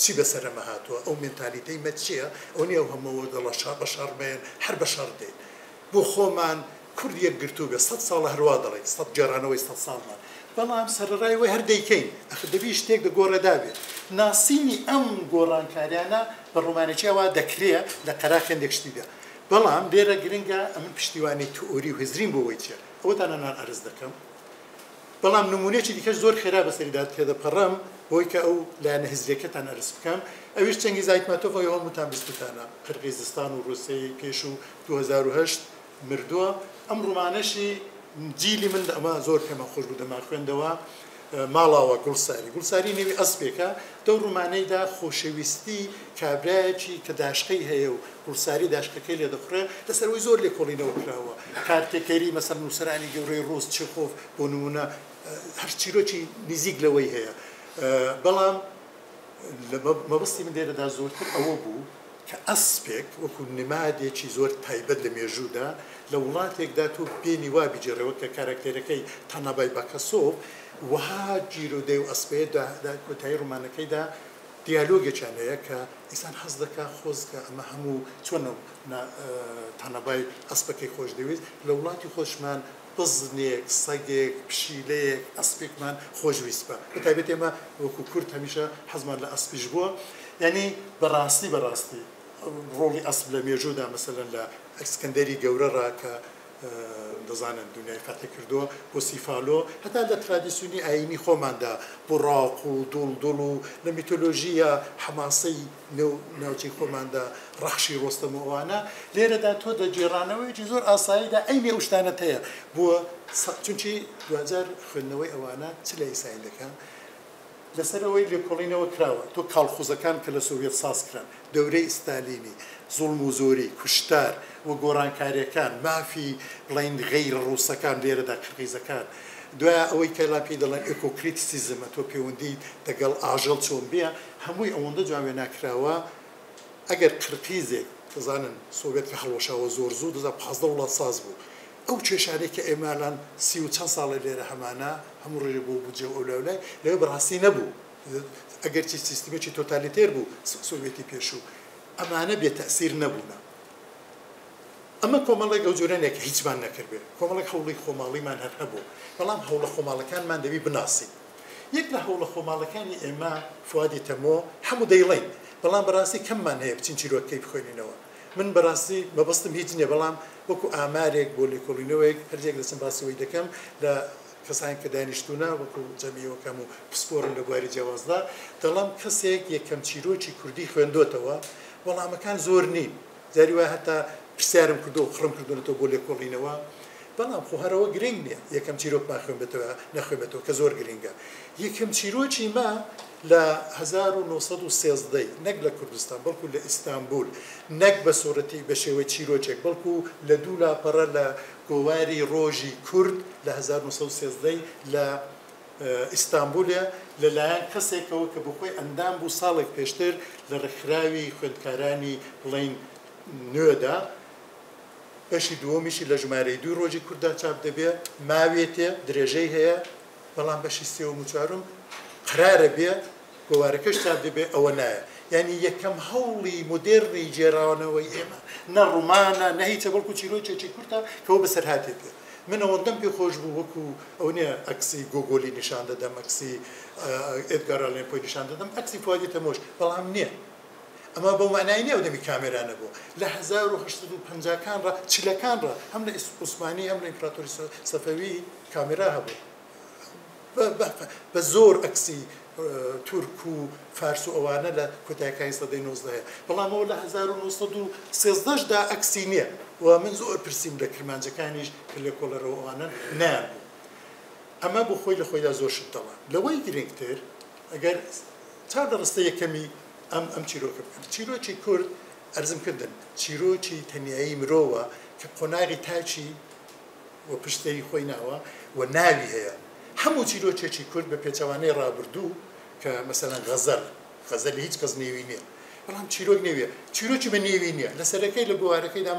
چی بەسەرەمە هاتووە ئەو مێنتالیتەی مە چییە ئەو نیە هەمەوە دەڵە شار بە شارمێن هەر بە شەڕ دێن بۆ خۆمان کورد یەک گرتوو بێ 100 ساڵە هەروە دەڵێت 100 جێرانەوەی 100 ساڵمان بەڵام سەرڕای وی هەر دەیکەین دەبی شتێک لە گۆڕەدا بێت ناسینی ئەم گۆڕانکاریانە بە ڕۆمانێکیەوە دەکرێت لە قەراخێن دەکشتیدا بەڵام لێرە گرنگە ئەمن پشتیوانی تئۆری و هزرین بۆەوەی چێ ئەوە تانەنان ئەرز دەکەم بەڵام نمونێکی دیکەش زۆر خێرا بەسەریدا تێدەپەڕەم بۆی کە ئەو لایەنە هزریەکەتان ئەرز بکەم ئەویش چەنگی زایتماتۆڤ ئەوە هەمووتان بیستتانە قرقیزستان و رووسیای پێش و 2008 مردووە ئەم ڕوومانەشی جیلی من ئەمە زۆر پێمە خۆش بوو دەما خوێندەوە ماڵاوە گوڵساری نێوی ئەسپێکە دەو ڕوومانەیدا خۆشەویستی کابرایەکی کە داشقەی هەیە و گوڵساری داشقەکەی لێ دەخورێ لەسەرەوەی زۆر لێکۆڵینەوە کراوە کارتێکەری مەسەر نووسرانی گەورەی ڕۆز چخۆف بۆ نمونە هەر چیرۆکی نزیک لەوەی هەیە بەڵام مەبەستی من لێرەدا زۆرتر ئەوە بوو کە ئەسپێک وەکو نمادێکی زۆر تایبەت لە مێژوودا لە وڵاتێکدا تۆ بێنی وا بیجێڕەوە کە کارکتێرەکەی تەنەبای بەکەسۆف وها جیرۆدەی و ئەسپەیەدا کۆتایی ڕوومانەکەیدا دیالۆگێکیان هەیە کە ئینسان حەز دەکا خۆزکە ئەمە هەموو چۆن تەنەبای ئەسپەکەی خۆش دەویست لە وڵاتی خۆشمان بزنێک سەگێک پشیلەیەک ئەسپێکمان خۆشویست بە بەتایبەت ئێمە وەکو کورد هەمیشە حەزمان لە ئەسپیش بووە یعنی بەڕاستی ڕۆڵی ئەسپ لە مێژوودا مەسەلەن لە ئەسکەندەری گەورەڕا کە دەزانن دنیای فەتح کردووە بۆ سیفالۆ هەتا لە ترادیسیۆنی ئاینی خۆماندا بوڕاق و دڵ و لە میتۆلۆژیە حەماسەی ناوچەی خۆماندا ڕەخشی ڕۆستەم و ئەوانە لێرەدا تۆ دەجێڕانەوەیکی زۆر ئاساییدا ئەینێ ئەو شتانەت هەیە بووە چونکی 2000 خوێندنەوەی ئەوانە چ لە ئیسرائیلەکان لەسەرەوەی لێکۆڵینەوە کراوە تۆ کاڵخوزەکان کە لە سۆڤێت ساز کران دەورەی ئستالینی زوڵم و زۆری کوشتار و گۆڕانکاریەکان مافی بڵین غەیر ڕووسەکان لێرەدا قرقیزەکان دوای ئەوەی کە لاپی دەڵێن ئێکۆکریتسیزمە تۆ پەیوەندی دەگەڵ ئاژەڵ چۆن بێ هەمووی ئەوەندە جوابێ ناکراوە ئەگەر قرقیزێک دەزانن سۆڤێت کە هەڵۆشاوە زۆر زوو دەزا 15 وڵات ساز بوو ئەو کێشانەی کە ئێمالان 30 و چەند ساڵە لێرە هەمانە هەموو ڕێژە بۆ بجێ ئەو لەولای لەوێ بەڕاستی نەبوو ئەگەر چی سیستمێکی تۆتالیتێر بوو سۆڤێتی پێشوو ئەمانە بێتەسیر نەبوونە ئەمە کۆمەڵێک ئەو جۆرەنێک هیچمان نەکردێ کۆمەڵێک هەوڵی خۆماڵیمان هەر هەبوو بەڵام هەوڵە خۆماڵەکانمان دەبی بناسی یەک لە هەوڵە خۆماڵەکانی ئێمە فوادی تەمۆ هەموو دەیڵێن بەڵام بەڕاستی کەممان هەیە بچین چیرۆکەی بخوێنینەوە من بەڕاستی مەبەستم هیچ نییە بەڵام وەکو ئامارێک بۆ لێکۆڵینەوەیەک هەرجێک دەچم باسەوەی دەکەم لە کەسانی کە دانیشتوونە وەکو جەمیەوەکەم و پسپۆرن لە بواری جیاوازدا دەڵام کەسێک یەکەم چیرۆکی کوردی خوێندوتەوە وەڵامەکان زۆر نین جاری وایە هەتا پرسیارم کردو و خڕم کردوونەوە بۆ لێکۆڵینەوە بەڵام خۆ هەرەوە گرنگ نییە یەکەم چیرۆکمان خوێنبێتەوە نەخوێنبێتەوە کە زۆر گرنگە یەکەم چیرۆکی ما لە 1930 نەک لە کوردستان بەڵکو لە ئیستانبول نەک بە سۆرەتی بە شێوەی چیرۆکێک بەڵکو لە دوو لاپەڕە لە گۆواری ڕۆژی کورد لە 1930 لە ئیستانبولە لەلایەن کەسێکەوە کە بخۆی ئەندام بوو ساڵێک پێشتر لە ڕێکخراوی خوێندکارانی بڵین نوێدا بەشی دووەمیشی لە ژمارەی 2 ڕۆژی کووردا چاپ دەبێت ماوێتێ درێژەی هەیە بەڵام بەشی سێوەم و چوارم قرارە بێ گۆوارەکەش تا دەبێ ئەوە نایە یعنی یەکەم هەوڵی مدێرنی جێراوانەوەی ئێمە نە ڕوومانە نە هیچە بەڵکو چیرۆکێکی کورتە کەەوە بەسەر هاتێ پێ من ئەوەندەم پێ خۆش بوو وەکو ئەو نیە ئەکسی گۆگۆلی نیشان دەدەم ئەکسی ئێدگار ئالێن پۆی نیشان دەدەم ئەکسی فوادی تەمۆش بەڵام نییە ئەمە بۆ معنای نییە ئەودەمی کامێرانە بوو لە 1950کان ڕ چلەکان ڕ هەم لە عوسمانی هەم لە ئیمپراتۆری سەفەوی کامێرا هەبوو بە زۆر ئەکسی تورک و فارس و ئەوانە لە کۆتاییەکانی سەدەی 19 بەڵام ئەوە لە 1913دا ئەکسی نییە و من زۆر پرسییم لە کرمانجەکانیش کە لێ کۆڵەرەوە ئەوانە نابوو ئەمە بۆ خۆی لە خۆیدا زۆر شتەوە لەوەی گرنگتر ئەگەر چاو لە ڕستە یەکەمی ئەم چیرۆکە بکەن چیرۆکی کورد ئەرزم کردن چیرۆکی تەنیایی مرۆوە کە قۆناغی تاچی و پشتەری خۆی ناوە و ناوی هەیە هەموو چیرۆکێکی کورد بە پێچەوانەی ڕابردوو کە مەسەلەن غەزەل هیچ کەس نێوی نییە بەڵام چیرۆک نێویە چیرۆکی بە نێوی نییە لە سەرەکەی لە گوارەکەیدا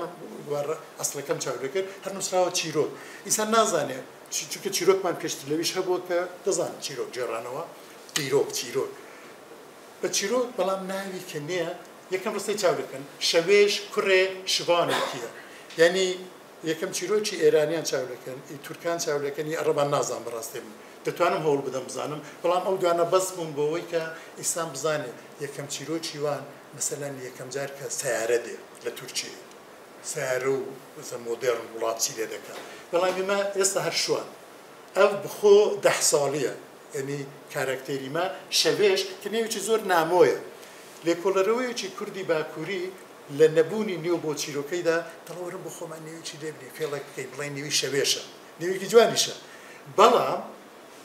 ئەسڵەکەم چاو دەکرد هەر نووسراوە چیرۆک ئینسان نازانێت چونکە چیرۆکمان پێشتر لەویش هەبووە کە دەزان چیرۆک جێڕانەوە چیرۆک بە چیرۆک بەڵام ناوی کە نییە یەکەم ڕستەی چاو دەکەن شەوێش کوڕێ شوانێکیە یعنی یەکەم چیرۆکی ئێرانیان چاو دەکەن تورکان چاو دەکەنی ئەڕەبان نازان بەڕاستی من دەتوانم هەوڵ بدەم بزانم بەڵام ئەو دوانە بەس بووم بۆەوەی کە ئیسان بزانێ یەکەم چیرۆکی وان مەسەلەن یەکەم جار کە سیارە دێ لە تورکیە سیارە و مۆدێرن وڵاتی لێ دەکات بەڵام ئێمە ئێستا هەر شوان ئەو بخۆ 10 ساڵیە یعنی کارکتێری ما شەوێش کە نێوێکی زۆر نامۆیە لێکۆڵەرەوەیەکی کوردی باکووری لە نەبوونی نێو بۆ چیرۆکەیدا دەڵەوەرم بۆ خۆمان نێوێکی لێبنێ فێڵێک بکەین بڵێن نێوی شەوێشە نێوێکی جوانیشە بەڵام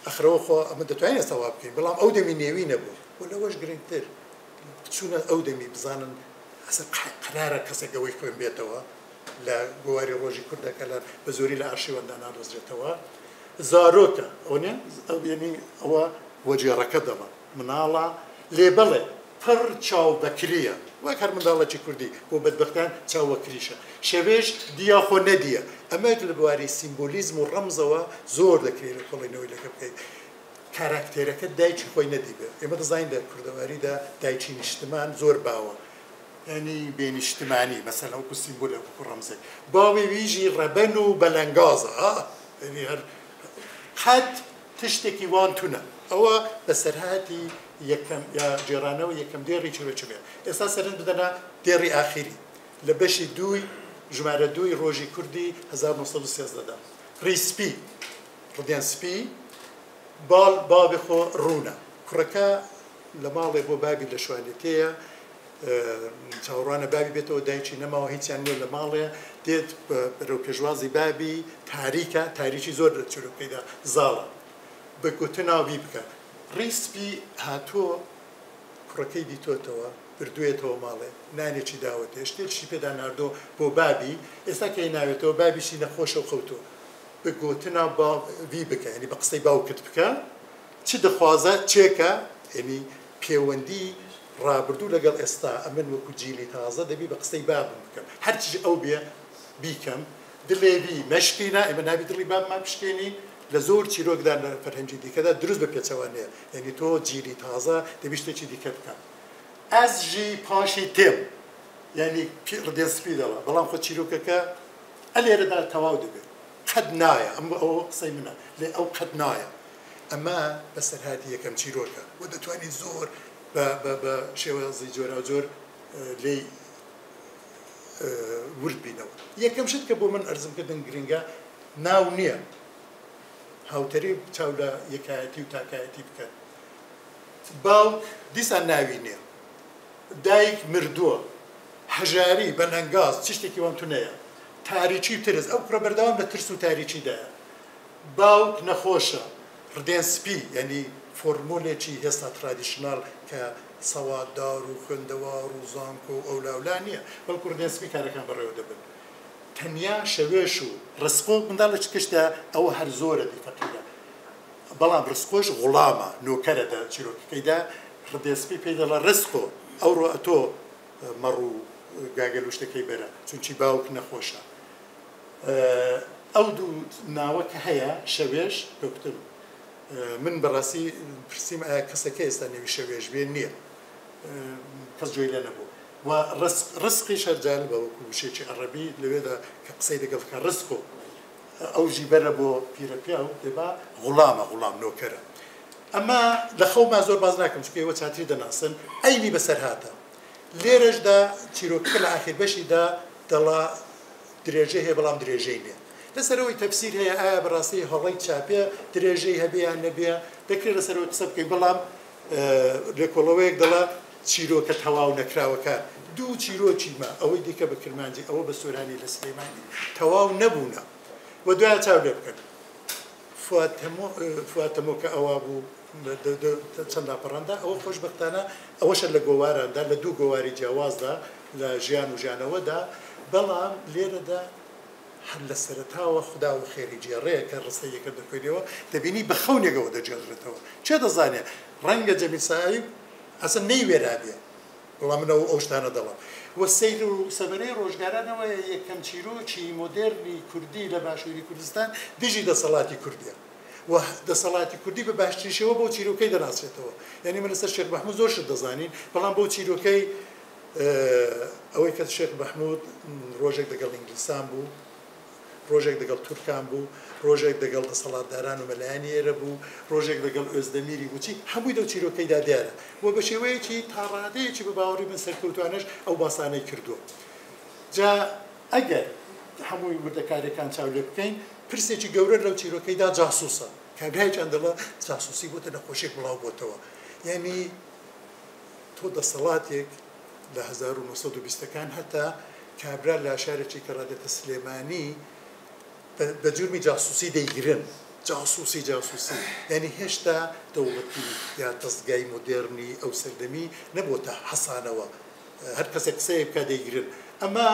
ئەخرەوە خۆ ئەمە دەتوانین ئێستاوا بکەین بەڵام ئەو دەمی نێوی نەبوو و لەوەش گرنگتر چونە ئەو دەمی بزانن ئەسە قرارە کەسێکەوەی خوێن بێتەوە لە گۆواری ڕۆژی کوردەکە لە بە زۆری لە ئارشیوەندا نادۆزرێتەوە زارۆکە ئەو نیە ئەو یعنی ئەوە وەجێڕەکە دەڵە مناڵە لێ بڵێ پڕ چاو بەکریە وەک هەر منداڵێکی کوردی بۆ بەدبەختان چاو بەکریشە شەوێش دیاخۆ نەدیە ئەمەک لە بواری سیمبۆلیزم و ڕەمزەوە زۆر دەکرێت لە کۆڵینەوەی لەکە بکەیت کاراکتێرەکە دایکی خۆی نەدیبێت ئێمە دەزانین لە کوردەواریدا دایکی نیشتمان زۆر باوە ینی بێنیشتمانی مەسەلەن وەکو سیمبۆلە وەکو ڕەمزێک باوی ویژی ڕەبەن و بەلەنگازە ینی هەر حد تشتێکی وان تونە ئەوە بەسەرهاتی یەکەم یا جێرانەوە یەکەم دێڕی چیرۆکی بێ ئێستا سەرنج بدەنا دێڕی ئاخری لە بەشی دووی ژمارە دووی ڕۆژی کوردی 1913دا ڕیسپی ڕدیان سپی باڵ خۆ ڕوونە کوڕەکە لە ماڵێ بۆ بابی لە شوانێتەیە چاوەڕوانە بابی بێتەوە دایکی نەماوە هیچیان نیە لە ماڵێ دێت بەرەو پێشوازی بابی تاریکە تاریکی زۆر لە چیرۆکەیدا زاڵە بە گوتناوی بکە ڕیسپی هاتووە کوڕەکەی دیتۆتەوە بردوێتەوە ماڵێ نانێکی داوەتێ شتێکی پێدا ناردۆ بۆ بابی ئێستا کە ناوێتەوە بابیشی نەخۆشە و خەوتۆ بە گوتنا باوی بکە ینی بە قسەی باوکت بکە چ دەخوازە چێکە ینی پەیوەندی ڕابردوو لەگەڵ ئێستا ئەمن وەکو جیلی تازە دەبی بە قسەی بابم بکەم هەرچی ئەو بێ بیکەم دڵێبی مەشکینە ئێمە نابی دڵی بابمان پشکێنی لە زۆر چیرۆکدا لە فەرهەنگی دیکەدا دروست بە پێچەوانەیە یعنی تۆ جیلی تازە دەبی شتێکی دیکە بکەم ئەس ژی پاشی تێم یعنی ڕدێسپی دەڵە بەڵام خۆ چیرۆکەکە ئەلێرەدا تەواو دەبێت قەت نایە ئەم ئەوە قسەی منە لێ ئەو قەت نایە ئەمە بەسەرهاتی یەکەم چیرۆکە و دەتوانین زۆر بە شێوەزی جۆرا جۆر لێی ورد بینەوە یەکەم شت کە بۆ من ئەرزمکردن گرنگە ناو نییە هاوتەری چاو لە یەکایەتی و تاکایەتی بکەن باوک دیسان ناوی نییە دایک مردووە هەژاری بەلەنگاز چ شتێکی وان تونەیە تاریکی ترس ئەو کوڕە بەردەوام لە ترس و تاریکیدایە باوک نەخۆشە ڕدێن سپی یعنی فۆرمۆلێکی هێستا ترادیشنال کە سەواددار و خوێندەوار و زانک و ئەولاولا نییە بەڵکو ڕدێن سپی کارەکان بەڕێوە دەبن تەنیا شەوێش و ڕسقۆ منداڵە چ کشتە ئەوە هەر زۆرە دیفەقیدە بەڵام ڕسقۆش غوڵامە نۆکەرەدا چیرۆکەکەیدا ڕدێسپی پێی دەڵە ڕسقۆ ئەوڕۆ ئەتۆ مەڕ و گاگەل و شتەکەی بەرە چونکی باوک نەخۆشە ئەو دوو ناوە کە هەیە شەوێش دکتر من بەڕاستی پرسییم ئایا کەسێکە ئێستا نێوی شەوێژ بێ نییە کەس جوێی لێ نەبوو و ڕزقی شەرجال بە وەکو وشێکی عەرەبی لەوێدا کە قسەی لەگەڵ کە ڕزق و ئەو ژیبەرە بۆ پیرەپیا و دەبا غوڵام نۆکەرە ئەمە لە خەوما زۆر باز ناکەم چکە ئێوە چاتری دەناسن ئەینی بەسەر هاتە لێرەشدا چیرۆکەکە لە ئاخر بەشیدا دەڵا درێژەی هەیە بەڵام درێژەی نییە لەسەرەوەی تەفسیر هەیە ئایا بەڕاستی هەڵەی چاپێ درێژەی هەبیان نەبێ دەکرێت لەسەرەوەی قسە بکەین بەڵام لێکۆڵەوەیەک دەڵا چیرۆکە تەواو نەکراوەکە دوو چیرۆکیمە ئەوەی دیکە بە کرمانجی ئەوە بە سۆرانی لە سلێمانی تەواو نەبوونە و دوای چاو لێ بکەن فواتەمۆ کە ئەوە بوو چەند لاپەڕەندا ئەوە خۆشبەختانە ئەوەشە لە گۆواراندا لە دوو گۆواری جیاوازدا لە ژیان و ژیانەوەدا بەڵام لێرەدا هەر لە سەرەتاوە خدا و خێری جێڕەیە کە ڕستەیەکە دەکوێنەوە دەبینی بە خەونێکەوە دەجێڕێتەوە چێ دەزانێت ڕەنگە جەمیل سایب ئەسن نەیوێرابێ بەڵام منەوە ئەو شتانە دەڵام وە سەیر و سەبەرەی ڕۆژگارانەوە یەکەم چیرۆکی مۆدێرنی کوردی لە باشووری کوردستان دژی دەسەڵاتی کوردیە و دەسەڵاتی کوردی بە باشتریشەوە بۆ چیرۆکەی دەناسرێتەوە یعنی من لەسەر شێخ مەحموود زۆر شت دەزانین بەڵام بۆ چیرۆکەی ئەوەی کە شێخ مەحموود ڕۆژێک لەگەڵ ئینگلیسان بوو ڕۆژێک لەگەڵ تورکان بوو ڕۆژێک لەگەڵ دەسەڵاتداران و مەلایانی ئێرە بوو ڕۆژێک لەگەڵ ئۆزدەمیری بووچی هەمووی دەو چیرۆکەیدا دیارە و بە شێوەیەکی تاڕادەیەکی بە باوەڕی من سەرکەوتوانش ئەو باسانەی کردووە جا ئەگەر هەمووی وردەکارەکان چاو لێ بکەین پرسێکی گەورە لەو چیرۆکەیدا جاسووسە کابرای چەندەڵە جاسووسی بۆتە نەخۆشێک بڵاو بۆتەوە یعنی تۆ دەسەڵاتێک لە 1920ەکان هەتا کابرا لە شارێکی کە ڕادێتە سلێمانی بە جورمی جاسووسی دەیگرن جاسووسی یعنی هێشتا دەوڵەتی یا دەستگای مۆدێرنی ئەو سەردەمی نەبووتە حەسانەوە هەر کەسێک قسەیە بکە دەیگرن ئەمە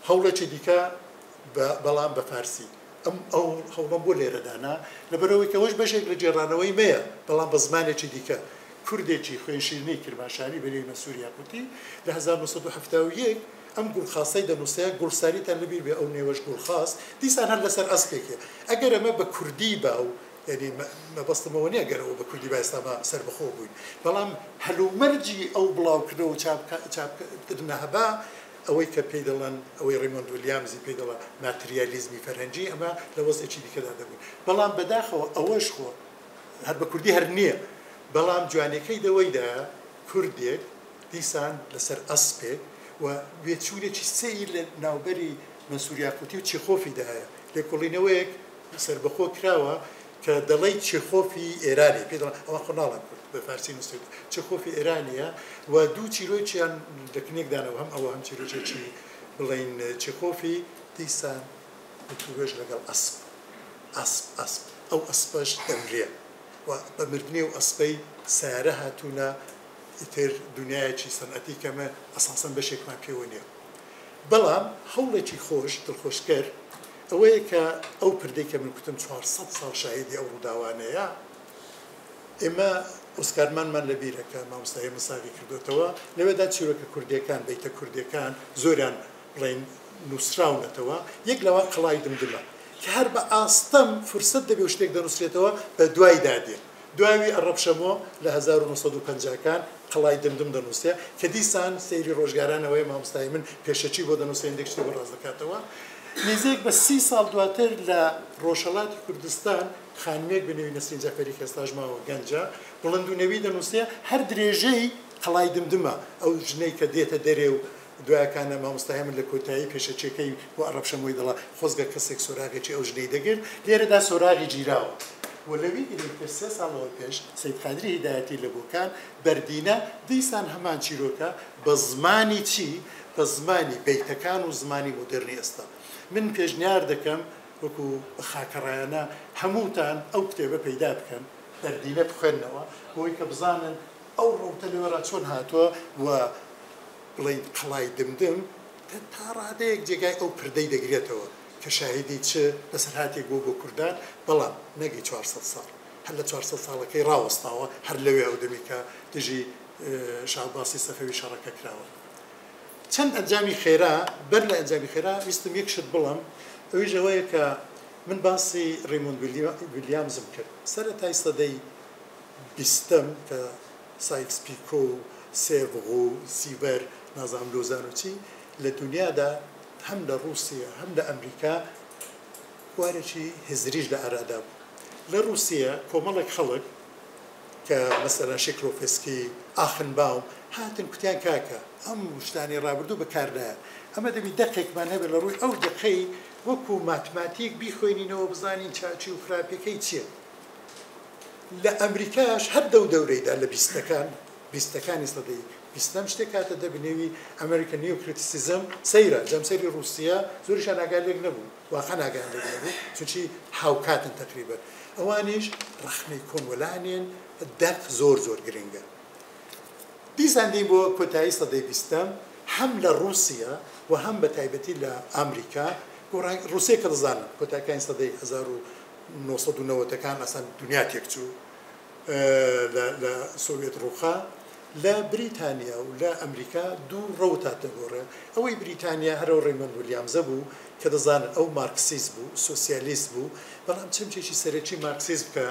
هەوڵێکی دیکە بەڵام بە فارسی ئەو هەوڵم بۆ لێرەدانا لەبەرەوەی کەەوەش بەشێک لە جێڕانەوەی مەیە بەڵام بە زمانێکی دیکە کوردێکی خوێنشیرنی کرماشانی بەنێوی مەسووری یاقوتی لە 1970 ئەم گوڵخاسەی دەنووسەیە گوڵساریتان لەبیر بێ ئەو نێوەش گوڵخاس دیسان هەر لەسەر ئەسپێکێ ئەگەر ئەمە بە کوردی با و یعنی مەبەستمەوە نیە گەرەوە بە کوردی با ئێستاما سەربەخۆ بووین بەڵام هەلومەرجی ئەو بڵاوکردنەوە چاپکردنە هەبا ئەوەی کە پێی دەڵێن ئەوەی ڕیمۆند ویلیامزی پێی دەڵێ ماتریالیزمی فەرهەنگی ئەمە لە وەزێکی دیکەدا دەبووین بەڵام بەداخەوە ئەوەش خۆ هەر بە کوردی هەر نییە بەڵام جوانەکەی دەوەیدا کوردێک دیسان لەسەر ئەسپێک و بێچوونێکی سەیر لە ناوبەری مەسووری یاقوتی و چێخۆفیدا هەیە لێکۆڵینەوەیەک سەربەخۆ کراوە کە دەڵێی چێخۆفی ئێرانی پێ دەڵێن ئەوە خۆناڵم کورد بە فارسی نووسێت چێخۆفی ئێرانیە و دوو چیرۆکیان لە کنێکدانەوە هەم ئەوە هەم چیرۆکێکی بڵین چێخۆفی دیسان بتوێژ لەگەڵ ئەسپ ئەو ئەسپەش دەمرێ و بە مردنی و ئەسپەی سارە هاتوونە ئیتر دنیایەکی سەنعەتی کەمە ئەساسەن بەشێکمان پێوە نییە بەڵام هەوڵێکی خۆش دڵخۆشکەر ئەوەیە کە ئەو پردەی کە من کوتم 400 ساڵ شاهدی ئەو ڕووداوانەیە ئێمە ئۆسکارمانمان لە بیرەکە مامۆستای مساوی کردوتەوە لەوێدا چیرۆکە کوردیەکان بیتە کوردیەکان زۆریان بڵێن نووسراونەتەوە یەک لەوە قەڵای دمدمە کە هەر بە ئاستەم فرسەت دەبێ و شتێک دەنووسرێتەوە بە دوای دادێ دواوی ئەڕەبشەمۆ لە 1950کان قەڵای دمدم دەنووسێ کە دیسان سەیری ڕۆژگارانەوەی مامۆستای من پێشەچی بۆ دەنووسێن دێکشتی بۆ ڕاز دەکاتەوە نزیک بە 30 ساڵ دواتر لە ڕۆژهەڵاتی کوردستان خانمێک بنێوی نەسرین جەفەری کە ئێستا ژماوە گەنجە بڵند و نەوی دەنووسێ هەر درێژەی قەڵای دمدمە ئەو ژنەی کە دێتە دەرێ و دوایەکانە مامۆستای من لە کۆتایی پێشەچەکەی بۆ ئەڕەبشەمۆی دەڵا خۆزگە کەسێک سۆراغێکی ئەو ژنەی دەگرت لێرەدا سۆراغی گیراوە وەلەوی پێ 3 ساڵەوە پێش سەید قادری هیدایەتی لە بۆکان بەردینە دیسان هەمان چیرۆکە بە زمانی چی بە زمانی بیتەکان و زمانی مۆدرنی ئێستا من پێشنیار دەکەم وەکو خاکەڕایانە هەمووتان ئەو کتێبە پەیدا بکەن بەردینە بخوێننەوە بۆی کە بزانن ئەو ڕۆتە لێوەڕا چۆن هاتووە و بڵین قەڵای دمدم تا ڕادەیەک جێگای ئەو پردەی دەگرێتەوە کە شاهدی چ بەسەرهاتێک بۆ کوردان بەڵام نەگەی 400 ساڵ هەر لە 400 ساڵەکەی ڕاوەستاوە هەر لەوێ ئەو دەمیکە دژی شعباسی سەفەوی شەڕەکە کراوە چەند ئەنجامی خێرا بەر لە ئەنجامی خێرا ویستم یەک شت بڵم ئەویش ئەوەیە کە من باسی ڕیمۆند ویلیامزم کرد سەرەتای سەدەی بیستم کە سایکس پیکۆ و سێڤغۆ و سیڤەر نازانم لۆزان و چی لە دنیادا هەم لە رووسیا هەم لە ئەمریکا خوارێکی هزریش لە ئارادا بوو لە رووسیا کۆمەڵێک خەڵک کە مەسەلا شێکلۆفسکی ئاخنباوم هاتن کوتیان کاکە ئەم شتانی ڕابردوو بەکاردایە ئەمە دەبی دەقێکمان هەبێت لە ڕووی ئەو دقەی وەکو ماتماتیک بیخۆینینەوە بزانین چاچی و خراپەکەی چییە لە ئەمریکاش هەر دەورەیدا لە بیستەکانی سەدەی بیستەم شتێک کاتە دەبنێوی ئەمریکا نیۆکریتیسیزم سەیرە جەمسەری رووسیا زۆریشان ئاگال لێک نەبوو واقعا ئاگال لێک نەبوو چونچی هاوکاتن تقریبا ئەوانیش ڕەخنەی کۆنوەلانێن دەق زۆر گرنگە دیساندین بۆ کۆتایی سەدەی بیستەم هەم لە رووسیا و هەم بە تایبەتی لە ئەمریکا رووسیا کە دەزانن کۆتاکانی سەدەی 1990ەکان ئەسان دنیا تێکچوو لە سۆڤێت ڕووخا لە بریتانیا و لە ئەمریکا دوو ڕەوتاتە گۆڕێ ئەوەی بریتانیا هەرەوە ڕێمەند ویلیامزە بوو کە دەزانن ئەو مارکسیست بوو سۆسیالیست بوو بەڵام چەمچێکی سەرەکی مارکسیزم کە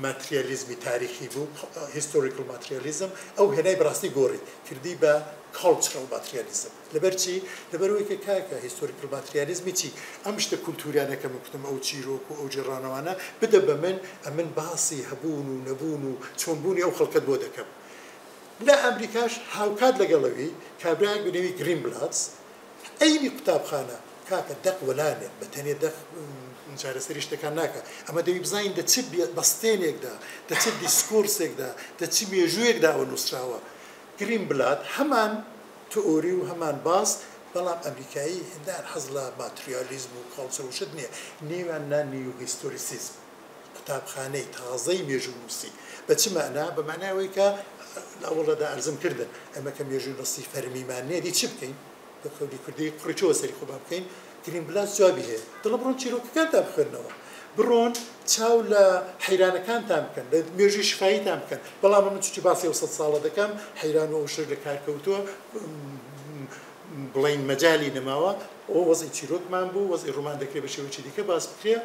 ماتریالیزمی تاریخی بوو هیستۆریکل ماتریالیزم ئەو هێنای بەڕاستی گۆڕی کردی بە کاڵچرال ماتریالیزم لەبەرچی لەبەرەوەی کە کاکە هیستۆریکل ماتریالیزمی چی ئەم شتە کولتوریانەکە من کوتم ئەو چیرۆک و ئەو جێڕانەوانە بدە بە من باسی هەبوون و نەبوون و چۆنبوونی ئەو خەڵکت بۆ دەکەم لە ئەمریکاش هاوکات لەگەڵەوەی کابراایك بنێوی گرین بلاتس ئەینی قوتابخانە کاکە دەق وەلانێت بە تەنێ دەق چارەسەری شتەکان ناکە ئەمە دەوی بزانین دە چ بەستێنێکدا دە چ دیسکۆرسێکدا دە چ مێژوویەکداوە نووسراوە گرین بلات هەمان تئۆری و هەمان باس بەڵام ئەمریکایی هێندار حەز لە ماتریالیزم و کاڵچەر و شت نییە نێوان نیو هیستۆریسیزم قوتابخانەی تازەی مێژوو نووسی بە چ مەعنا بە معناوەی کە ئەوڵەدا ئەرزم کردن ئەمە کە مێژووی ڕستی فەرمیمان نێدی چی بکەین بە کەوری کوردی قڕیچەوە سەری خۆ بکەین گرین بلات جوابی هەیە دڵە بڕۆن چیرۆکەکانتان بخوێنەوە بڕۆن چاو لە حەیرانەکانتان بکەن لە مێژووی شفاییتان بکەن بەڵام من چی باسی 100 ساڵە دەکەم حەیران و شر لە کارکەوتووە بڵین مەجای نەماوە ئەو وەزی چیرۆکمان بوو وەزی ڕوومان دەکرێت بە شێوەیەکی دیکە باس بکرێ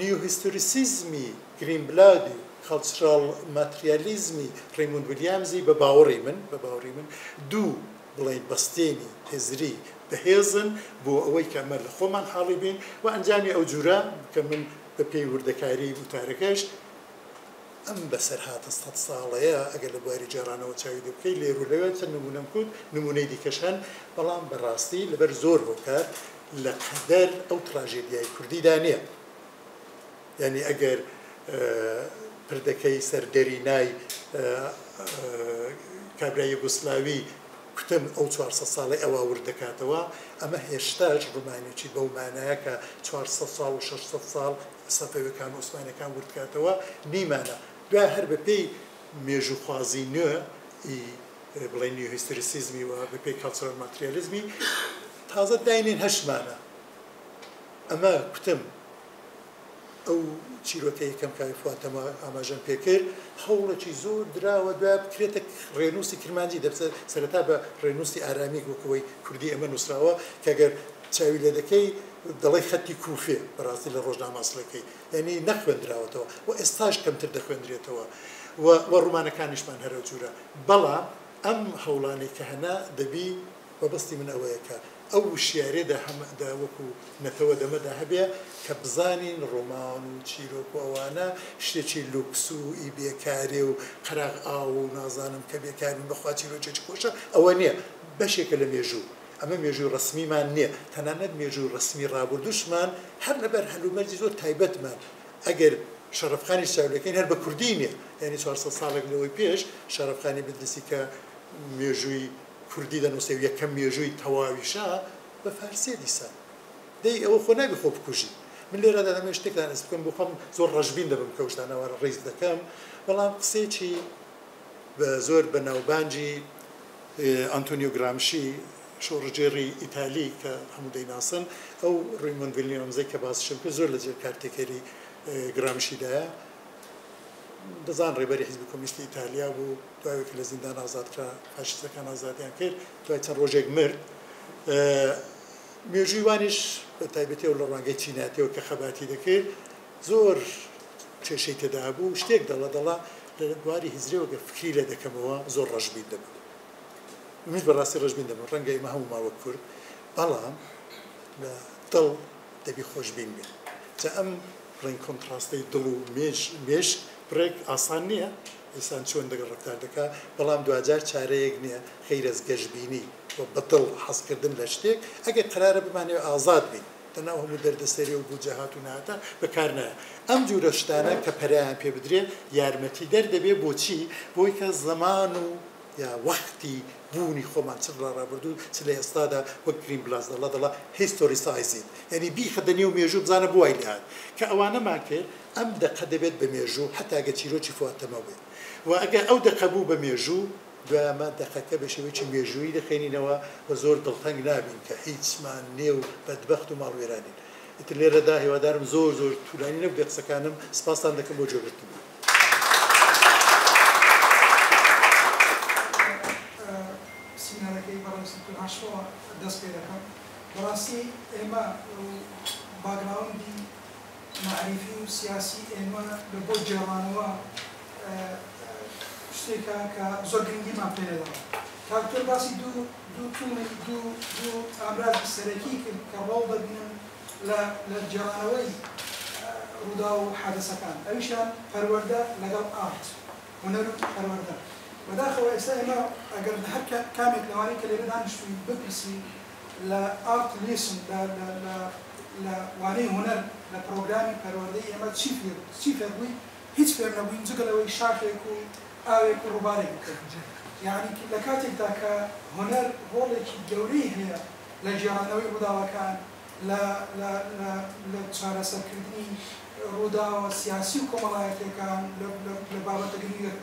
نیو هیستۆریسیزمی گرین بلادی کاڵچرال ماتریالیزمی ڕێموند ویلیامزی بە باوەڕی من دوو بڵین بەستێنی هێزری بەهێزن بۆ ئەوەی کە ئەمە لە خۆمان حاڵی بین و ئەنجامی ئەو جورە کە من بە پێی وردەکاری وتارەکەش ئەم بەسەر هاتە 100 ساڵەیە ئەگەر لە بواری جێڕانەوە چاوی دە بکەی لێر و لەوێ چەند نمونەم کورد نمونەی دیکەش هەن بەڵام بەڕاستی لەبەر زۆر هۆکار لە قەدەر ئەو تراژێدیای کوردیدا نییە یعنی ئەگەر پردەکەی سەردەرینای کابرای یوگۆسلاوی کوتم ئەو 400 ساڵی ئەوە وردەکاتەوە ئەمە هێشتاش ڕوومانێکی بەو مانایە کە 400 ساڵ و 600 ساڵ سەفەویەکان و عوسمانیەکان وردکاتەوە نیمانە دوای هەر بەپێی مێژووخوازی نوێ بڵێن نیو هیستۆریسیزمی و بەپێی کاڵچرال ماتریالیزمی تازە داینێن هەشمانە ئەمە کوتم ئەو چیرۆکە یەکەم کاوی فواتەمە ئاماژەم پێکرد هەوڵێکی زۆر دراوە دوای بکرێتە ڕێنووسی کرمانجی دەبێت سەرەتا بە ڕێنووسی ئارامی وەکەوەی کوردی ئەمە نووسراوە کە ئەگەر چاوی لێ دەکەی دەڵی خەتی کوفێ بەڕاستی لە ڕۆژنامە ئەسڵەکەی یعنی نەخوێندراوەتەوە و ئێستاش کەمتر دەخوێندرێتەوە و ڕوومانەکانیشمان هەرە جوورە بەڵام ئەم هەوڵانەی کە هەنا دەبی وەبەستی من ئەوەیە کە ئەو وشیارێدا وەکو نەتەوە دەمەدا هەبێ کە بزانین ڕۆمان و چیرۆک و ئەوانە شتێکی لوکس و ئیبێکارێ و قەراغ ئاو و نازانم کە بێکارین بەخوا چیرۆکێکی خۆشە ئەوە نییە بەشێکە لە مێژوو ئەمە مێژووی ڕسمیمان نییە تەنانەت مێژووی ڕسمی ڕابردوشمان هەر لەبەر هەلومەرجی زۆر تایبەتمان ئەگەر شەرەفخانی چاولەکەین هەر بە کوردی نییە یعنی 400 ساڵێک لەوەی پێش شەرەفخانی بدرسی کە مێژووی کوردی دەنووسێ و یەکەم مێژووی تەواویشە بە فارسیە دیسان دەی ئەوە خۆ نابی خۆ بکوژی من لێرەدا دەمێ شتێکدان ئەس بکەم بۆ خۆم زۆر ڕەشبین دەبم کە شتانەوە ڕێز دەکەم بەڵام قسێکی زۆر بە ناوبانجی ئەنتۆنیۆ گرامشی شۆڕژێڕی ئیتالی کە هەموو دەیناسن ئەو ڕێموند ویلیامزەی کە باسشم کرد زۆر لەجێر کارتێکەری گرامشیدایە دەزان ڕێبەری حیزبی کۆمیستی ئیتالیا بوو دوایەوە لە زیندان ئازادکرا فاشیستەکان ئازادیان کرد دوای چەند ڕۆژێک مرد مێژووی وانیش بە تایبەتیەوە لە ڕوانگەی چیناتیەوە کە خەباتی دەکرد زۆر کێشەی تێدا بوو شتێک دەڵا لە دواری هیزرەوەگە فکری لێ دەکەمەوە زۆر ڕەشبین دەبێت من بەڕاستی ڕەشبین دەبێت ڕەنگە ئێمە هەموو ماوە کورد بەڵام لە دڵ دەبی خۆشبین بێت جا ئەم ڕێن کۆنتراستەی دڵ و مێش بڕێک ئاسان نییە ئێسان چۆن دەگەڵ ڕفتار دەکا بەڵام دوجار چارەیەک نییە خەیرەز گەشتبینی و بەدڵ حەزکردن لە شتێک ئەگەر قرارە بمانێت ئازاد بین تەناو هەموو دەردەسەری و بوجەهات و نهاتە بەکار نایە ئەم جوورە شتانە کە پەریان پێ بدرێت یارمەتی دەردەبێ بۆچی بۆی کە زەمان و یا وەختی بوونی خۆمان چ لە ڕابردوو چ لە ئێستادا وەک گرین بلاس دەڵا هیستۆریسایزین یعنی بیخەدەنی و مێژوو بزانە بۆ وای لات کە ئەوانەمان کرد ئەم دەقە دەبێت بە مێژوو حتاگە چیرۆکی فواتەمە بێت و ئەگەر ئەو دەقەبوو بە مێژوو دوامە دەقەکە بە شێوەیەکی مێژووی دەخێنینەوە بە زۆر دڵتەنگ نابین کە هیچمان نێ و بەدبەخت و ماڵوێرانین ئیتر لێرەدا هێوادارم زۆر توولانی نەبوو قسەکانم سپاسان دەکەم بۆ جۆگرتن سینارەکەی بەڕاستی هاشەوە دەست پێ دەکەم بەڕاستی ئێمە باگراوندی معریفی و سیاسی ئێمە لە بۆ جێڕانەوە شتێکە کە زۆر گرنگیمان پێ دەدەوە کاکتۆر باسی دوو ئامراجی سەرەکی کرد کە ڕۆڵ دەبینن لە جێڕانەوەی ڕوودا و حادثەکان ئەویشیان پەروەردە لەگەڵ ئارت هونەر و پەروەردە بەداخەوە ئێستا ئێمە ئەگەر هەر کامێک لەوانەیە کە لێرە دانیشتووی بپرسی لە ئارت لیسن لە وانەی هونەر لە پرۆگرامی پەروەردەی ئێمە چی فێر بووی هیچ فێر نەبووین جگە لەوەی شاخێک و ئاوێک و ڕووبارێک بکەین یعنی لە کاتێکدا کە هونەر ڕۆڵێکی گەورەی هەیە لە جێڕانەوەی ڕووداوەکان لە چارەسەرکردنی ڕووداوە سیاسی و کۆمەڵایەتەکان لە بابەتە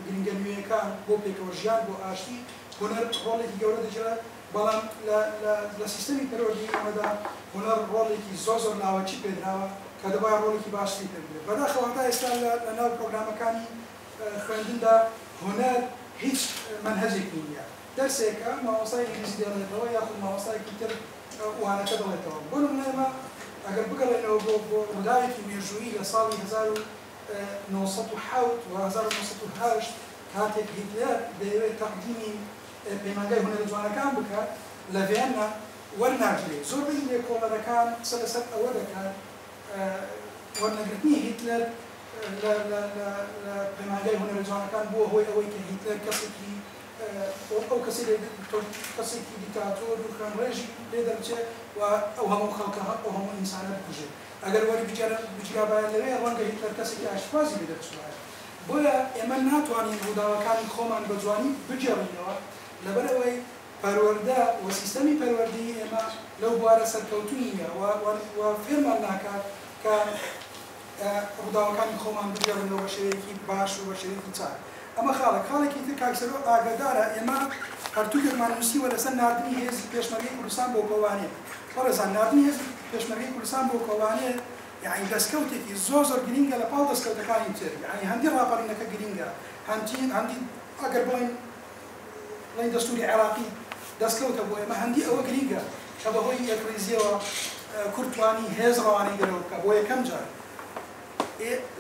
گرنگە نوێیەکان بۆ پێکەوە ژیان بۆ ئاشتی هونەر ڕۆڵێکی گەورە دەجێت بەڵام لە سیستەمی پەروەردەی ئەمەدا هونەر ڕۆڵێکی زۆر ناوەچی پێدراوە کە دەبایە ڕۆڵێکی باشتری پێ بدرێت بەداخەوە هەتا ئێستا لە ناو پرۆگرامەکانی خوێندندا هونەر هیچ منهەجێکی نییە دەرسێکە مامۆستای ئینگلیزی دەڵێتەوە یاخود مامۆستایەکی تر وانەکە دەڵێتەوە بۆ نمونە ئەگەر بگەڕێنەوە بۆ ڕووداوێکی مێژوویی لە ساڵی 1970 و 1970 کاتێک هیتلەر دەیەوێت تەقدیمی پەیمانگای هونەرە جوانەکان بکات لە ڤێننا وەرناگرێت زۆربەی لێکۆڵەرەکان قسە لەسەر ئەوە دەکات وەرنەگرتنی هیتلەر لە پەیمانگای هونەرە جوانەکان بووە هۆی ئەوەی کە هیتلەر کەسێکی ئەو کەسێکی دیکتاتۆر و خوێنڕێژی لێ دەرچێت و ئەو هەموو خەڵکە ئەو هەموو ئینسانە بکوژێت ئەگەر وەری بجرابایە لەوێ ڕەنگە هیتلەر کەسێکی ئاشتوازی لێ دەرچوایە بۆیە ئێمە ناتوانین ڕووداوەکانی خۆمان بە جوانی بجێڕینەوە لەبەرەوەی پەروەردە و سیستەمی پەروەردەی ئێمە لەو بوارە سەرکەوتوویە و فێرمان ناکات کە ڕووداوەکانی خۆمان بجێڕینەوە بە شێوەیەکی باش و بە شێوەیەکی چاک ئەمە خاڵێکی تر کاکسەرۆ ئاگادارە ئێمە هەرتووکێکمان نووسیوە لەسەر نردنی هێزی پێشمەرگەی کوردستان بۆ کۆوانێ بەڕێزان نردنی هێزی پێشمەرگەی کوردستان بۆ کۆوانێ یعنی دەستکەوتێکی زۆر گرینگە لە پاڵ دەستکەوتەکانی تر یعنی هەندی ڕاپەڕینەکە گرینگە هەندی ئەگەر بڵین دەستوری عێراقی دەستکەوتە بۆ ئێمە هەندی ئەوە گرینگە کە بەهۆی یەکڕێزیەوە کورد توانی هێز ڕەوانەی دەرەوە بکە بۆ یەکەم جار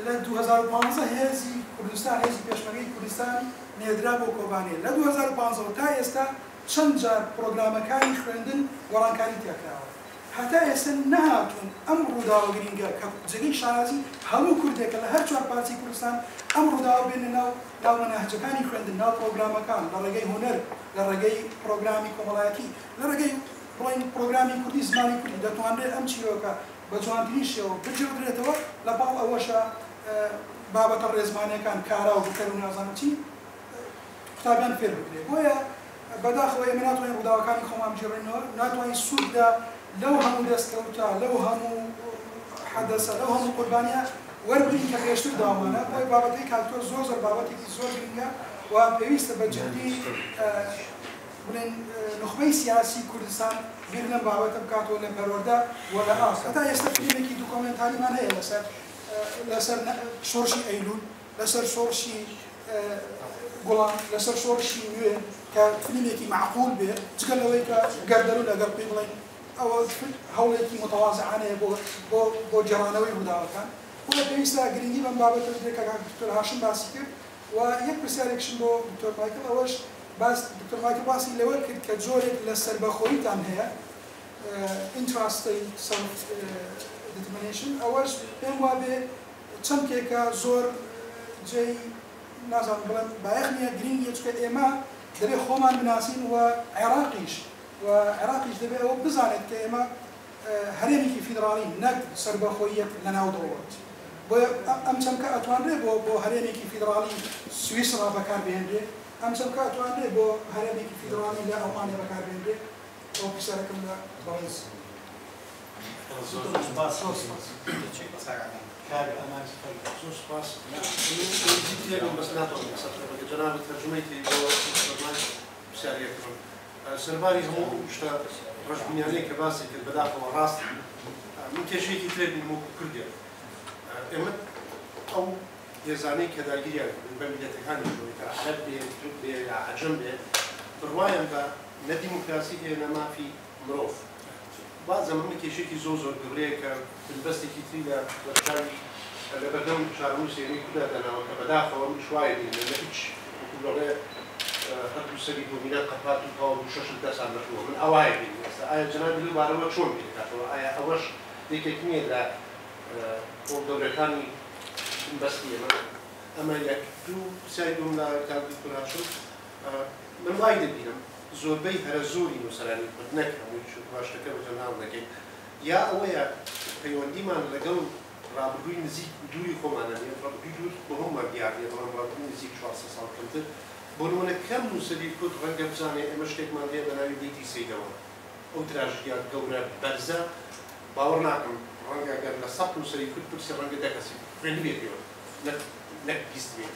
لە 2015 هێزی کوردستان هێزی پێشمەرگەی کوردستان نێدرا بۆ کۆبانێ لە 2015 تا ئێستا چەند جار پرۆگرامەکانی خوێندن گۆڕانکاری تێکراوە هەتا ئێستا نهاتوون ئەم ڕووداوە گرینگە کە جێگەی شارازی هەموو کوردێکە لە هەر چوار پارچەی کوردستان ئەم ڕووداوە بێنە ناو مەناهجەکانی خوێندن ناو پرۆگرامەکان لە ڕێگەی هونەر لە ڕێگەی پرۆگرامی کۆمەڵایەتی لە ڕێگەی بڵین پرۆگرامی کوردی زمانی کوردی دەتوانرێت ئەم چیرۆکە بە جوانترین شێوە بجێڕێتەوە لە پاڵ ئەوەشە بابەتە ڕێزمانیەکان کارا و بکەر و نازانم چی قوتابیان فێر بکرێت بۆیە بەداخەوە ئێمە ناتوانین ڕووداوەکانی خۆمان بجێڕێنەوە ناتوانین سووددا لەو هەموو دەستکەوتە لەو هەموو حەدەسە لەو هەموو قوربانیە وەربگرین کە پێشتر داوامانە بۆی بابەتەی کاکتۆر زۆر بابەتێکی زۆر گرنگە و پێویستە بە جددی بڵێن نخبەی سیاسی کوردستان بیر لەم بابەتە بکاتەوە لە پەروەردە و لە ئاست هەتا ئێستا فیلمێکی دوکۆمنتاریمان هەیە لەسەر شۆڕشی ئەیلول لەسەر شۆڕشی گوڵان لەسەر شۆڕشی نوێ کە فیلمێکی معقول بێ جگەل لەوەی کە گەردەلو لەگەڵ پێ بڵێن ئەوە هەوڵێکی متەوازعانەیە بۆ جێڕانەوەی ڕووداوەکان بۆ پێویستە گرنگی بەم بابەتە بدرێت کە دکتۆر هاشم باسی کرد و یەک پرسیارێکشم بۆ دکتۆر مایکل ئەوەش دکتۆر مایکل باسی لەوە کرد کە جۆرێک لە سەربەخۆییتان هەیە intrastate self-determination ئەوەش پێم وابێ چەندێکە زۆر جێی نازانم بڵێم بایەخ نییە گرنگیە چکە ئێمە دەبێت خۆمان بناسین و عێراقیش دەبێت ئەوە بزانێت کە ئێمە هەرێمێکی فیدراڵین نەک سەربەخۆییەک لەناو دەوڵەت بۆیە ئەم چەمکە ئەتوانرێت بۆ هەرێمێکی فیدراڵی سویسرا بەکاربهێنرێ ئەم چەمکە ئەتوانرێت بۆ هەرێمێکی فیدراڵی لە ئەڵمانیا بەکاربهێنرێ ئەو پرسیارەکەم لە بەڕێز سەرباری هەموو شتە ڕەشبینیانەی کە باسی کرد بەداخەوە ڕاست من کێشەیەکی ترێ بوو کوردێ ئێمە ئەو هێزانەی کە داگیریان بە میلەتەکانی کە عەرەب بێ تورک بێ یا عەجەم بێ بڕوایان بە نە دیموکراسی هەیە نە مافی مرۆڤ بازە من کێشێکی زۆر گەورەیە کە بەستێکی تری لە وەرچاوی لە بەردەم چارەنووس سێنەی کوردە دەناوە کە بەداخەوە من شوایە بین لە هیچ وەکوڵەڵێ هەردوو سەری بۆمینە قەپات و تاو و شەش دەسان نەکووە من ئەوایە بین ئێستا ئایا جەنابی لەوارەوە چۆن بێتاتەوە ئایا ئەوەش یەکێک نییە لە دەورەکانی بەستی ئەمە یەک دوو پرسیاری دوم لە کاتی کوراچوو من وای دەبینم زۆربەی هەرە زۆری نووسەرانی کورد نەک هەمووی باشەکە بە جەناو نەکەین یا ئەوەیە پەیوەندیمان لەگەڵ ڕابردووی نزیک دووری خۆمانە ڕابردووی دوور بۆ هەموومان دیارنیە بەڵام ڕابردووی نزیک 400 ساڵ کەمتر بۆ نمونە کەم نووسەری کورد ڕەنگە بزانێ ئێمە شتێکمان هەیە بە ناوی دیتی سەیدەوە ئەو تراژدیا گەورە بەرزە باوەڕ ناکەم ڕەنگە ئەگەر لە 100 نووسەری کورد پرسێ ڕەنگە 10 کەسی خوێندی بێتەوە نەک 20 بێت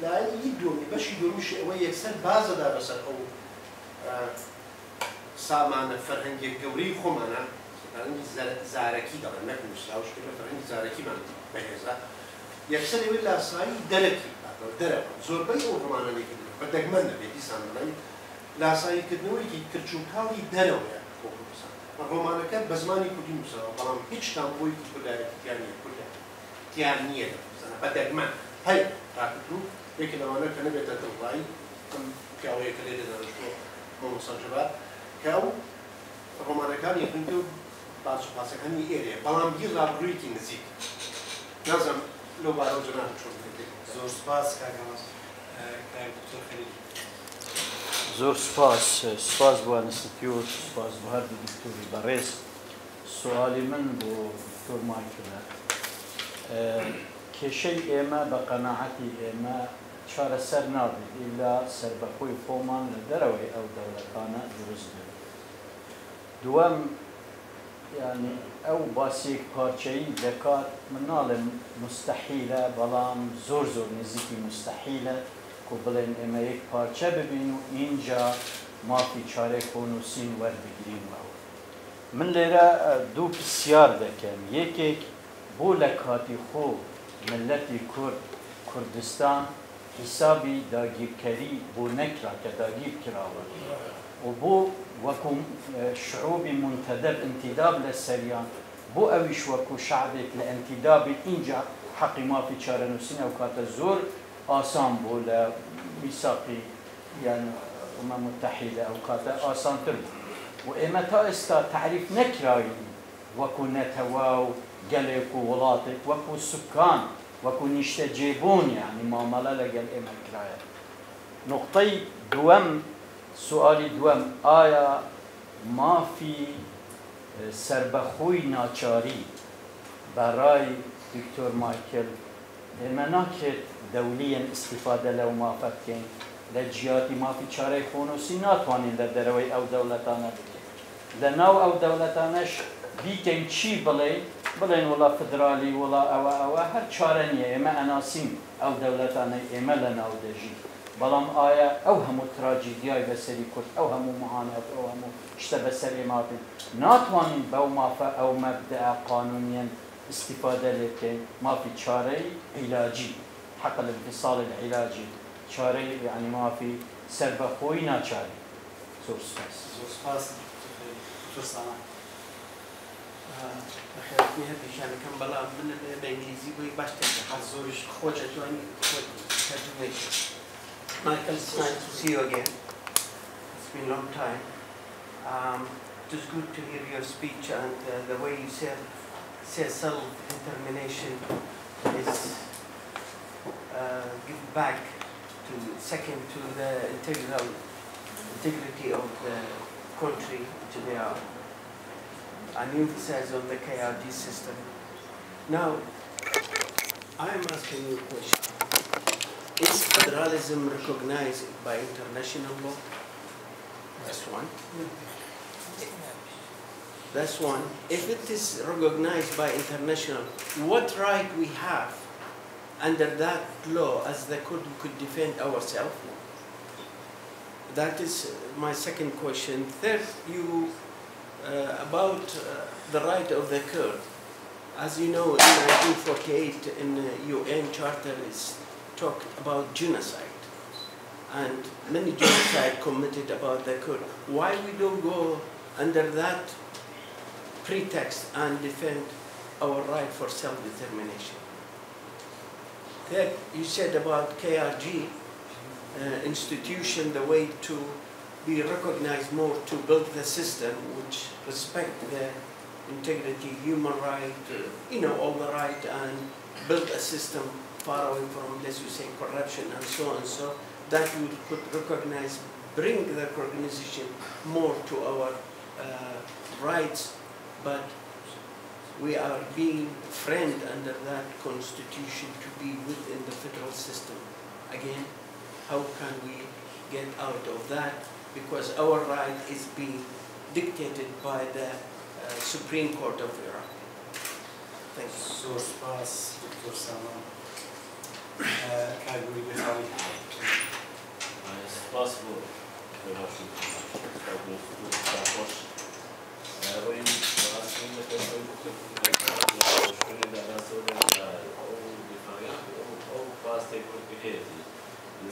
لای دومی بەشی دومیشی ئەوە یەکسەر بازەدا بەسەر ئەو سامانە فەرهەنگێک گەورەی خۆمانە فەرهەنگی زارەکی دەڵێن نەک نووسرا و شتێکە فەرهەنگی زارەکیمان بەهێزە یەکسەر ئەوەی لاسایی دەرەکی دەرەوە زۆربەی ئەو ڕۆمانانێکردن بە دەگمەن نەبێت دیسان بڵێن لاساییکردنەوەیکی کردچووکاڵی دەرەوەیە بۆ کوردستان ڕۆمانەکە بە زمانی کوردی نووسراوە بەڵام هیچ تامبۆیەکی کوردایەتیان نییە کوردیان نییە بە دەگمەن هەیە تاکتو یەکی لەوانە کە نەبێتە دڵڕایی ئەم پیاوەیە کە لێ دەدانشتۆ مۆمۆسەجەبات کە ئەو ڕۆمانەکانی خوێندە و باسەکانی ئێرەیە بەڵام گیر ڕابردوویەکی نزیک نازانم لەو بارەوە جەناب چۆن زۆر سپاس کاکەمەس دکتۆر خەلیل زۆر سپاس بۆ ئەنستیتیوت سپاس بۆ هەردوو دکتۆری بەڕێز سوالی من بۆ دکتۆر مایکلە کێشەی ئێمە بە قەناعەتی ئێمە چارەسەر نابێت ئیلا سەربەخۆی خۆمان لە دەرەوەی ئەو دەوڵەتانە دروست بێت دووەم یعنی ئەو باسێک پارچەیی دەکات من ناڵێم مستەحیلە بەڵام زۆر نزیکی مستەحیلە کە بڵێن ئێمە یەک پارچە ببین و اینجا مافی چارەی خۆنووسین وەربگرینەوە من لێرە دوو پرسیار دەکەم یەکێک بۆ لە کاتی خۆ ملەتی کوردستان حسابی داگیرکەری بۆ نەکرا کە داگیر کراوە و بۆ وەکو شعوبی منتەدەب انتداب لە سەریان بۆ ئەویش وەکو شعبێک لە انتدابی اینجا حەقی مافی چارەنووسین ئەو کاتە زۆر ئاسان بۆ لە میساقی یان ئومە متحیدە ئەو کاتە ئاسانتر و ئێمە تا ئێستا تعریف نەکراوین وەکو نەتەوا و گەلێک و وڵاتێک وەکو سوکان وەکو نیشتە جێبوون یعنی مامەڵە لەگەل ئێمە کرایە نقطەی دووەم سوالی دووەم ئایا مافی سەربەخۆی ناچاری بەڕای دکتۆر مایکل ئێمە ناکرێت دەولیەن ئیستیفادە لەو مافە بکەین لە جیاتی مافی چارەی خۆنووسی ناتوانین لە دەرەوەی ئەو دەوڵەتانە بکەین لە ناو ئەو دەوڵەتانەش بیکەین چی بڵێن وڵا فدرالی وڵا ئەوە هەر چارە نییە ئێمە ئەناسیم ئەو دەوڵەتانەی ئێمە لە ناو دەژین بەڵام ئایا ئەو هەموو تراجیدیای بەسەری کورد ئەو هەموو مەهانەت ئەو هەموو شتە بەسەر ئێماتین ناتوانین بەو مافە ئەو مەبدەع قانونیەن استفادە لێ بکەین مافی چارەی عیلاجی حق الانفصال العلاجي چارەی یعنی مافی سەربەخۆی ناچاری زۆر سپاس بخير فيها بيشان كم بلا من الإنجليزي ويباش تحزورش خوجة تواني termination. Michael, it's nice to see you again. It's been a long time. It was good to hear your speech and the way you say self-determination is give back to second to the integrity of the country which they are, and emphasize on the KRG system. Now, I am asking you a question. Is federalism recognized by international law? That's one. That's one. If it is recognized by international, what right we have under that law as the could defend ourselves? That is my second question. Third, you about the right of the Kurd. As you know, in 1948, in the UN Charter is talked about genocide, and many genocide committed about the Kurd. Why we don't go under that pretext and defend our right for self-determination? Third, you said about KRG institution, the way to be recognized more to build the system which respect the integrity, human right, all the right, and build a system far away from, as you say, corruption and so on. So that we could recognize, bring the recognition more to our rights, but we are being framed under that constitution to be within the federal system. Again, how can we get out of that? Because our right is being dictated by the Supreme Court of Iraq. Thank you. Source pass, Dr. Sama. Kaguri Bihari. It's possible.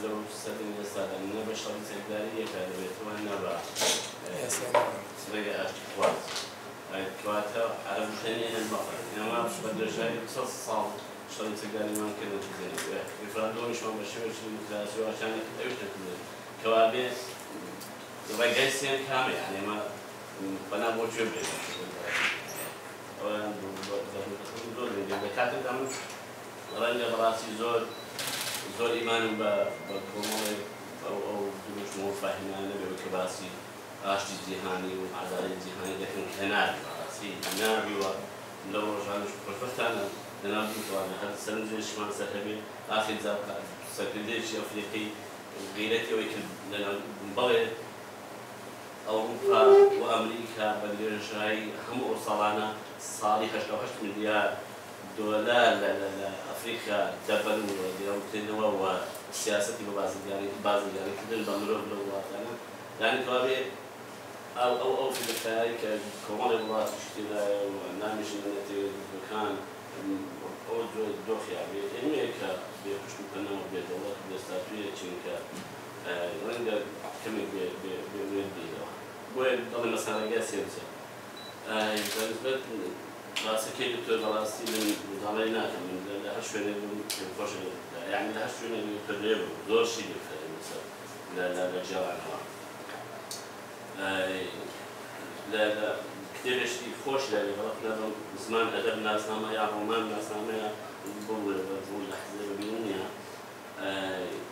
لو سدين يستاذ أنا بشتغل سكرتارية كذا بيتوانا بقى سبقة أشتغل كواتها على مشانين المقر يعني ما بش بدر شيء بس صار اشتغل سكرتاري ما كنا تزين يفرضون شو بشوي شو كلاسيو عشان كده يشتغل كوابيس رجعيسين كامل يعني ما بنا موجود بيه دول كاتب كم رنجة براسي زور إيمان بكمال أو مش مو فاهمين أنا بكباسي عاشت جهاني وعذاري جهاني لكن كنار براسي كنار بيوا لو رجعنا شو فرفتنا لنا بيتوانا هذا سنجش ما سهبي آخر زاب سكنديش أفريقي غيرتي ويكل لنا بغي أوروبا وأمريكا بلجرجاي هم وصلنا صالح 8 مليار دولار لأفريقيا دبلوا ديروا والسياسة بعض يعني كل بمرور لواتنا يعني كوابي أو في الخارج كمان الله تشتري ونامش نتي مكان أو دوخ يعني إنك بيخش مكانه وبيدور بيستطيع إنك رنجة كم بيودي وين طبعا مثلا جالسين بالنسبة راسكي دكتور راسي من زماننا من لهشوني من فشل يعني لهشوني يتدرب زور شيء مثلا لا جالنا لا كثير شيء خوش لأن غلطنا زمان أدب ناس ما يعرفون ما ناس ما يقول لحظة بينونيا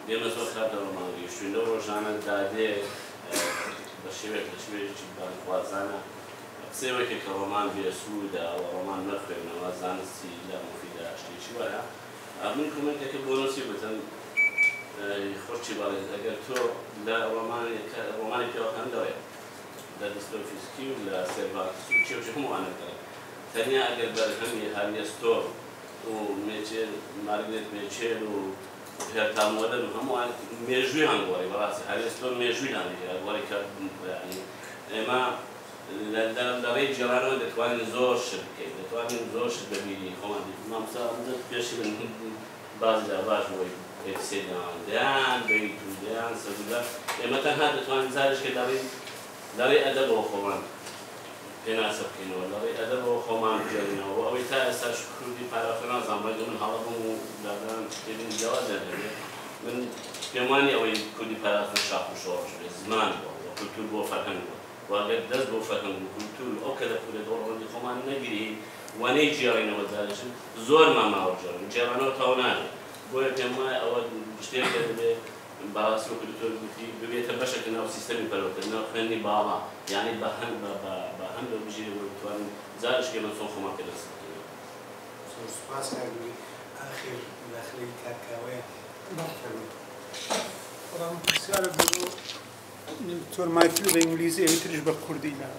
بيوم زور خاطر ما يشوفون روجانا دادي بشيء جبان خوازانا سوى كرومان بيسودا ورومان مخفي من وزان السيلة مفيدة أشتري شوية منكم أنت كبونوسي بتن يخرج بالي أجر تو لا روماني كيو كندوية لا دستوفسكي ولا سيرفاكسي شو هم أنا كذا ثانية أجر بالي هم يهالي ستور وميتشل مارغريت ميتشل وهرتا مودن هم ميجوي عنقوري براسي هالي ستور ميجوي عنقوري يعني إما لا ريج جرانو دتواني زور شبكة دتواني زور شبكة بيني خمادي ما مسا بيش من بعض الأباش وي بيتسيدان ديان بيتو ديان سبلا متى هذا دتواني زارش كداري داري أدب وخمان پێناسە بکەینەوە لەڕێی ئەدەب و خۆمان بگەڕینەوە و ئەوەی تا ئێستا کوردی پاراخە نازانم ڕێگە من هەڵەبم و دادان شتێبین جیاواز دەبێت من پێم وانییە ئەوەی کوردی پاراخە شاخ و شۆڕش بێت زمان بۆ کولتور بۆ فەرهەنگ بووە واگەر دەست بۆ فەرهەنگ و کولتور ئەو کە دەکورێت دۆڕەوەندی خۆمان نەگیری وانەی جیاڕینەوە جارشن زۆرمان ماوە جێڕین جێڕانەوە تاو نانێت بۆیە پێم وایە ئەوە شتێکە دەبێت باسی وەکو دکتۆر گوتی ببێتە بەشێکە ناو سیستەمی پەروەکردنەوە خوێندنی باڵا یعنی بە هەم بەبژێرەوە بتوانین جارشکێ من چۆن خۆمان پێ دەست بکەین. زۆر سوپاس کاکدوی ئاخر داخلەی کاکاوەیە بەڵام پرسیارە بۆ دکتۆر مایکل بە ئینگلیزی ئەویتریش بە کوردی لا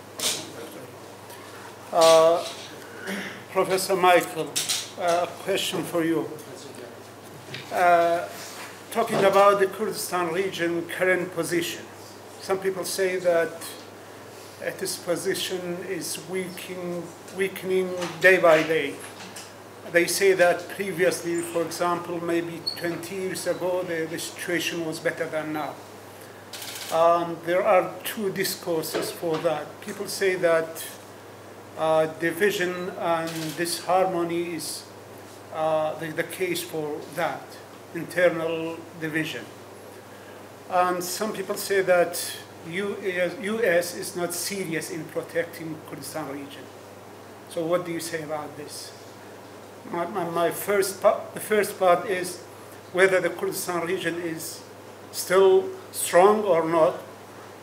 Professor Michael, a question for you. Talking about the Kurdistan region current position, some people say that its position is weakening day by day. They say that previously, for example, maybe 20 years ago, the situation was better than now. There are two discourses for that. People say that division and disharmony is the case for that, internal division. And some people say that US is not serious in protecting Kurdistan region. So what do you say about this? The first part is whether the Kurdistan region is still strong or not,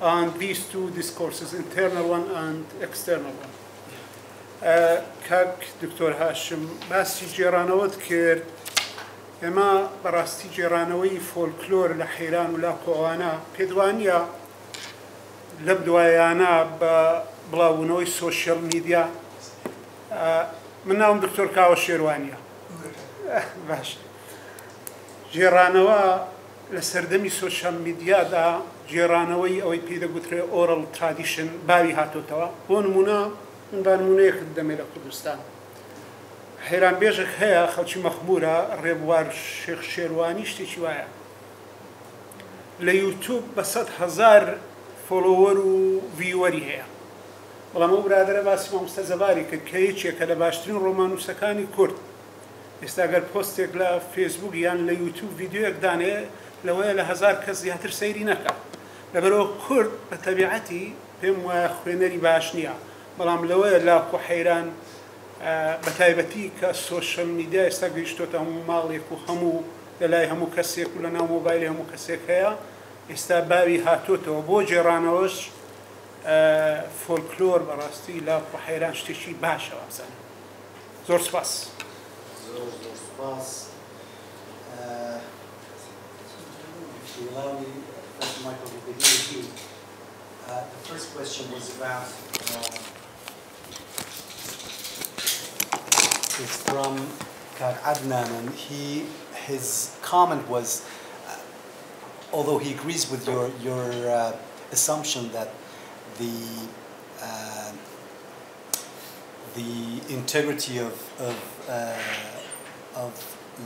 and these two discourses, internal one and external one. کاک دکتۆر هاشم باسی جێرانەوەت کرد ئێمە بەڕاستی جێرانەوەی فۆلکلۆر لە حەیران و لاکۆوانە پێدوانیە لەم دوایانە بە بڵاوبوونەوەی سۆشیەل میدیا من ناوم دکتۆر کاوە شێروانیە باش جێرانەوە لە سەردەمی سۆشیەل میدیادا جێرانەوەی ئەوەی پێدەگوترێ ئۆرەڵ ترادیشن باوی هاتۆتەوە بۆ نمونە من با نمونەیەکت دەمێ لە کوردستان حەیرانبێژێک هەیە خەڵکی مەخمورە ڕێبوار شێخ شێروانی شتێکی وایە لە یوتیوب بە 100,000 فۆلۆوەر و ڤیوەری هەیە بەڵام ئەو برادرە باسی مامۆستا زەباری کرد کە یەکێکە لە باشترین ڕۆمانووسەکانی کورد ئێستا گەر پۆستێک لە فێسبوک یان لە یوتیوب ڤیدیۆیەک دانێ لەوەیە لە 1000 کەس زیاتر سەیری نەکات لەبەرەوە کورد بە تەبیعەتی پێم وایە خوێنەری باش نییە بەڵام لەوەیە لاکۆ حەیران بە تایبەتی کە سۆشیەل میدیا ئێستا گەیشتۆتە هەموو ماڵێک و هەموو لەلای هەموو کەسێک و لە ناو مۆبایلی هەموو کەسێک هەیە ئێستا باوی هاتۆتەوە بۆ جێڕانەوەش فۆلکلۆر بەڕاستی لاکۆ حەیران شتێکی باشە وابزانم زۆر سوپاس زۆر سوپاس Michael, the first question was about it's from Kak Adnan, and his comment was, although he agrees with your assumption that the integrity of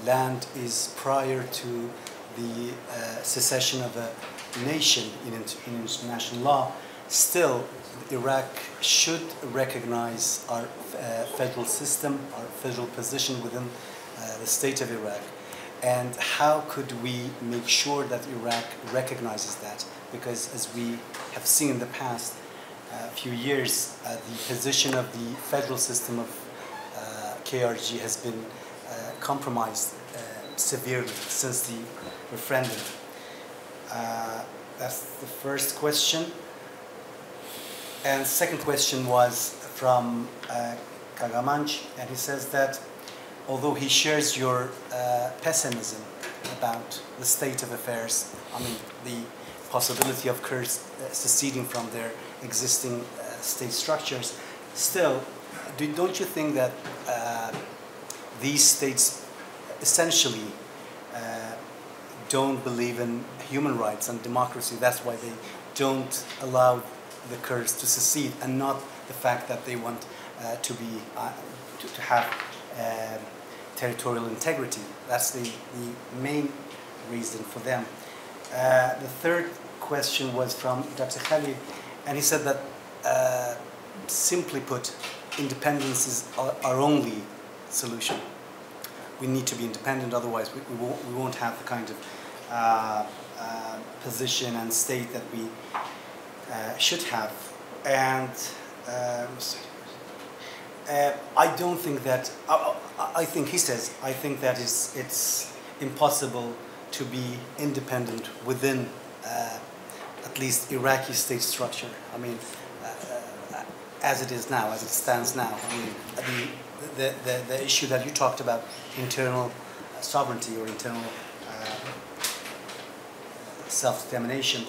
land is prior to the secession of a nation in international law, still Iraq should recognize our federal system, our federal position within the state of Iraq. And how could we make sure that Iraq recognizes that? Because as we have seen in the past few years, the position of the federal system of KRG has been compromised severely since the referendum. That's the first question. And the second question was from Kagamanch, and he says that although he shares your pessimism about the state of affairs, I mean the possibility of Kurds seceding from their existing state structures, still, don't you think that these states essentially don't believe in human rights and democracy? That's why they don't allow the Kurds to secede, and not the fact that they want to have territorial integrity. That's the main reason for them. The third question was from Dr. Khalid, and he said that simply put, independence is our only solution. We need to be independent, otherwise we won't have the kind of position and state that we should have. And I don't think that, I think he says, I think that it's impossible to be independent within at least Iraqi state structure. I mean, as it is now, as it stands now. I mean, the issue that you talked about, internal sovereignty or internal self-determination.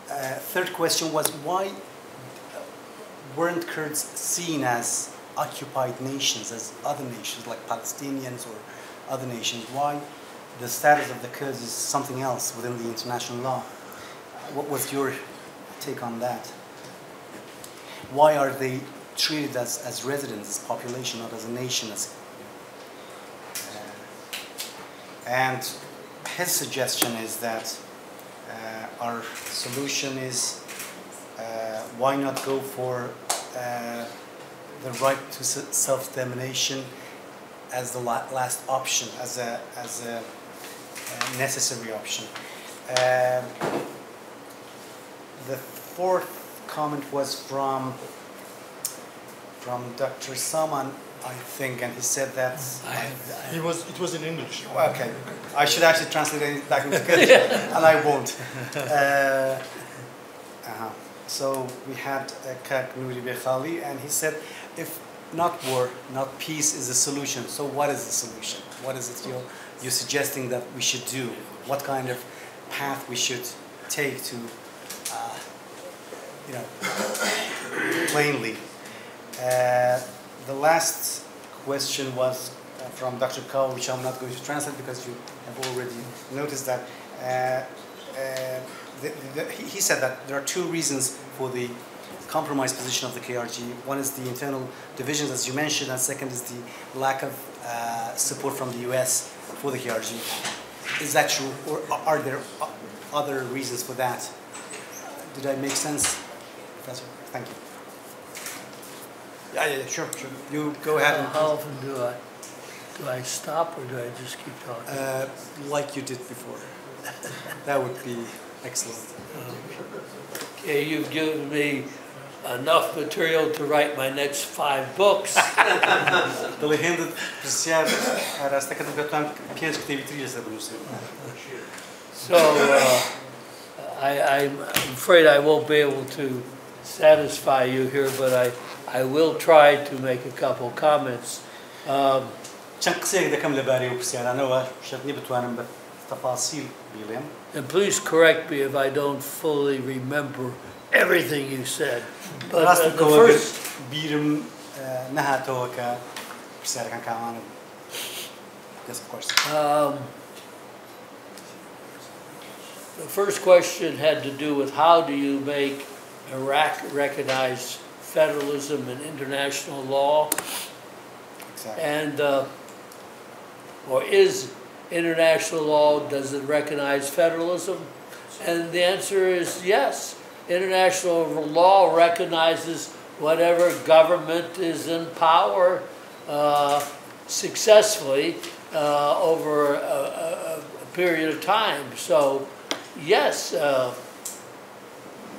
Third question was, why weren't Kurds seen as occupied nations, as other nations like Palestinians or other nations? Why the status of the Kurds is something else within the international law? What was your take on that? Why are they treated as residents, as population, not as a nation? And his suggestion is that our solution is why not go for the right to self-determination as the last option, as a necessary option. The fourth comment was from Dr. Saman, I think, and he said that it was in English. Okay, I should actually translate it back into Kurdish, and I won't. So we had Kak Nuri Bekhali, and he said, if not war, not peace is the solution, so what is the solution? What is it you're suggesting that we should do? What kind of path we should take to, plainly? The last question was from Dr. Kaur, which I'm not going to translate because you have already noticed that. He said that there are two reasons for the compromised position of the KRG. One is the internal divisions, as you mentioned, and second is the lack of support from the US for the KRG. Is that true, or are there other reasons for that? Did I make sense, Professor? Thank you. Yeah, sure. You go ahead. How often do I stop, or do I just keep talking? Like you did before. That would be excellent. Okay, you've given me enough material to write my next 5 books. So I'm afraid I won't be able to satisfy you here, but I will try to make a couple comments. And please correct me if I don't fully remember everything you said. But the first question had to do with how do you make Iraq recognize federalism and international law? Exactly. And or is international law, does it recognize federalism? And the answer is yes. International law recognizes whatever government is in power successfully over a period of time. So yes,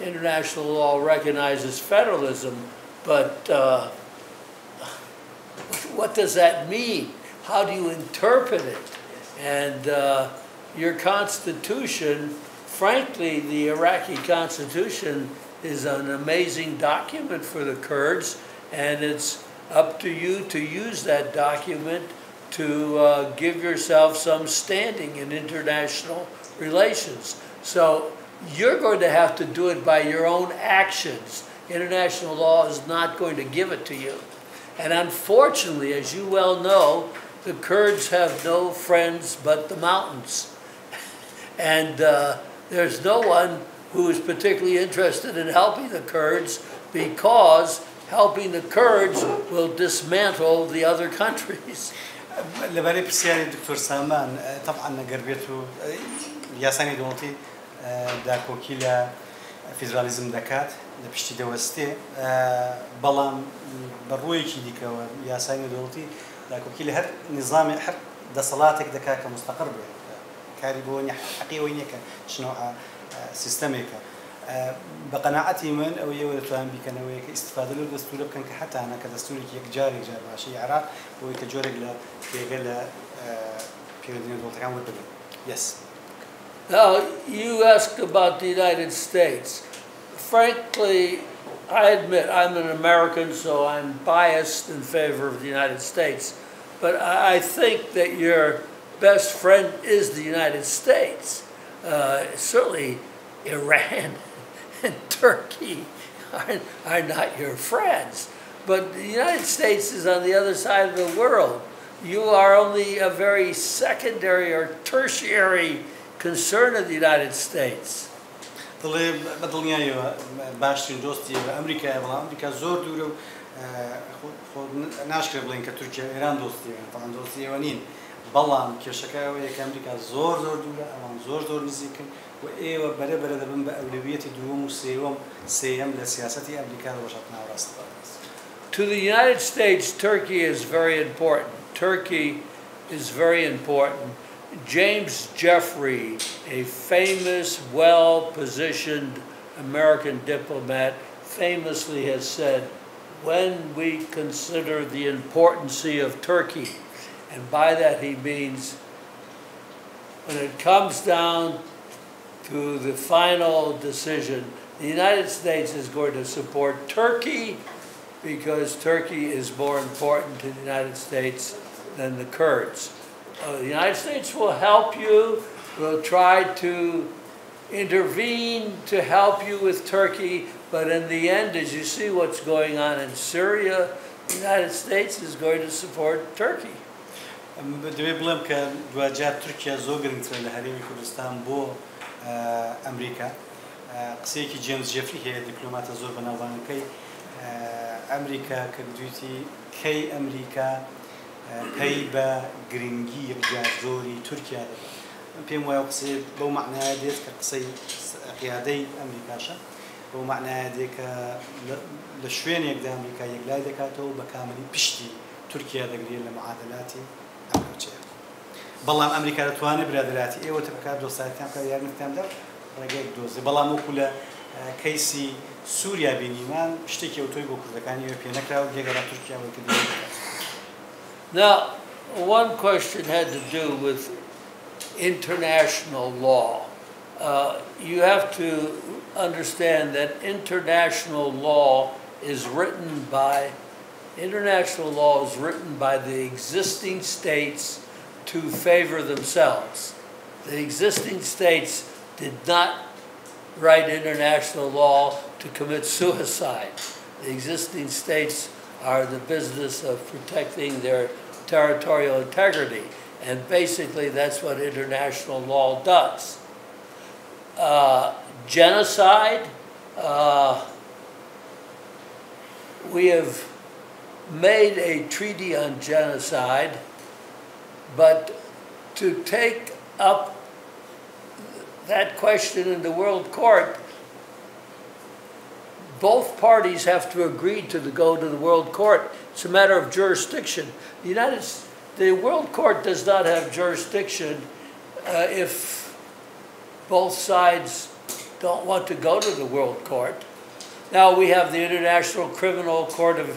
international law recognizes federalism, but what does that mean? How do you interpret it? And your constitution, frankly, the Iraqi constitution is an amazing document for the Kurds, and it's up to you to use that document to give yourself some standing in international relations. So you're going to have to do it by your own actions. International law is not going to give it to you. And unfortunately, as you well know, the Kurds have no friends but the mountains. And there's no one who is particularly interested in helping the Kurds, because helping the Kurds will dismantle the other countries. لبالي بسياري دكتور سامان طبعا قربيته ياساني دونتي داك وكيلة فيدراليزم دكات لە پشتی دەوەستێ بەڵام بەڕوویەکی دیکەوە یاسای نێودەوڵەتی داکۆکی لە هەر نظامی هەر دەسەڵاتێک دەکات کە مستەقر بێت کاری بۆ حەقیەوەی نییە کە چنەوە سیستەمێکە بەقەناعەتی من ئەو ئێوە دەتوانن بیکەنەوەی کە ئیستیفادە لەو دەستورە بکەن کە حتانە کە دەستورێکی یەک جارێک جار باشەی عێراق بۆی کە جۆرێک لە پێگە لە پێوەدی نێودەوڵەتەکان وەربگرن. Yes. Now, you asked about the United States. Frankly, I admit I'm an American, so I'm biased in favor of the United States. But I think that your best friend is the United States. Certainly, Iran and Turkey are not your friends. But the United States is on the other side of the world. You are only a very secondary or tertiary concern of the United States. دڵێ بە دڵنیایەوە باشترین دۆستی ئەمریکای بەڵام ئەمریکا زۆر دوورە و ناشکرێت بڵێن کە تورکیا ئێران دۆستیەوە تەمان دۆستی ئێوە نین بەڵام کێشەکە ئەوەیە کە ئەمریکا زۆر دوورە ئەوان زۆر نزیکن و ئێوە بەرەبەرە دەبن بە ئەولویەتی دووەم و سێیەم لە سیاسەتی ئەمریکا لە ڕۆژهاتنە ناوەڕاستەدا. To the United States, Turkey is very important. Turkey is very important. James Jeffrey, a famous, well-positioned American diplomat, famously has said, when we consider the importance of Turkey, and by that he means when it comes down to the final decision, the United States is going to support Turkey because Turkey is more important to the United States than the Kurds. The United States will help you, will try to intervene to help you with Turkey, but in the end, as you see what's going on in Syria, the United States is going to support Turkey. دەبێت بڵێم کە دوجار تورکیا زۆر گرنگترە لە هەرێمی کوردستان بۆ ئەمریکا. قسەیەکی جیمز جێفری هەیە دیپلۆماتە زۆر بەناوبانەکەی ئەمریکا کە گوتی کەی ئەمریکا پەی بە گرنگی یەکجار زۆری تورکیا دەبێت. من پێم وایە قسەی بەو معنایە دێت کە قسەی قیادەی ئەمریکاشە بەو معنایە دێت کە لە شوێنێکدا ئەمریکا یەکلای دەکاتەوە بە کاملی پشتی تورکیا دەگرێت لە معادلاتی ئەمریکا. بەڵام ئەمریکا دەتوانێت برادراتی ئێوە تەبکات دۆسایەتیان بکات یارمەتیاندا ڕێگەیەک دۆزێ بەڵام وەکو لە کەیسی سووریا بینیمان شتێکی ئەوتۆی بۆ کوردەکانی ئێوە پێ نەکراوە لێگەڕا تورکیا وەکو دەکات. Now, one question had to do with international law. You have to understand that international law is written by the existing states to favor themselves. The existing states did not write international law to commit suicide. The existing states are the business of protecting their territorial integrity, and basically that's what international law does. Genocide, we have made a treaty on genocide, but to take up that question in the World Court, both parties have to agree to go to the World Court. It's a matter of jurisdiction. The World Court does not have jurisdiction if both sides don't want to go to the World Court. Now we have the International Criminal Court.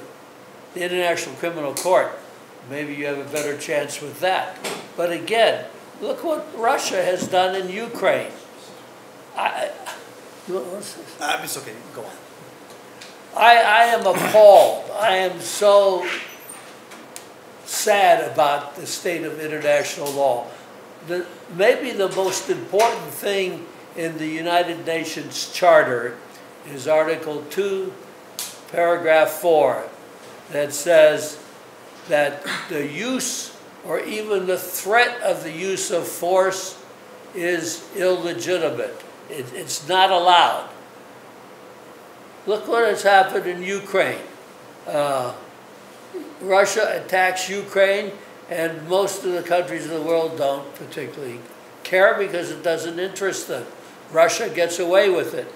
Maybe you have a better chance with that. But again, look what Russia has done in Ukraine. It's okay, go on. I am appalled. I am so sad about the state of international law. Maybe the most important thing in the United Nations Charter is Article 2, Paragraph 4, that says that the use or even the threat of the use of force is illegitimate. It's not allowed. Look what has happened in Ukraine. Russia attacks Ukraine, and most of the countries in the world don't particularly care because it doesn't interest them. Russia gets away with it.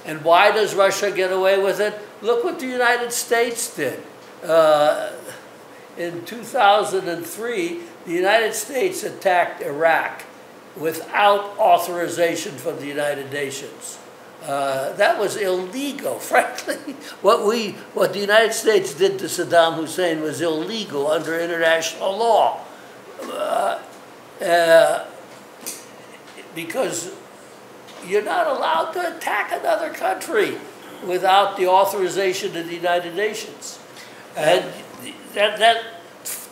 And why does Russia get away with it? Look what the United States did. In 2003, the United States attacked Iraq without authorization from the United Nations. That was illegal, frankly. What the United States did to Saddam Hussein was illegal under international law. Because you're not allowed to attack another country without the authorization of the United Nations. And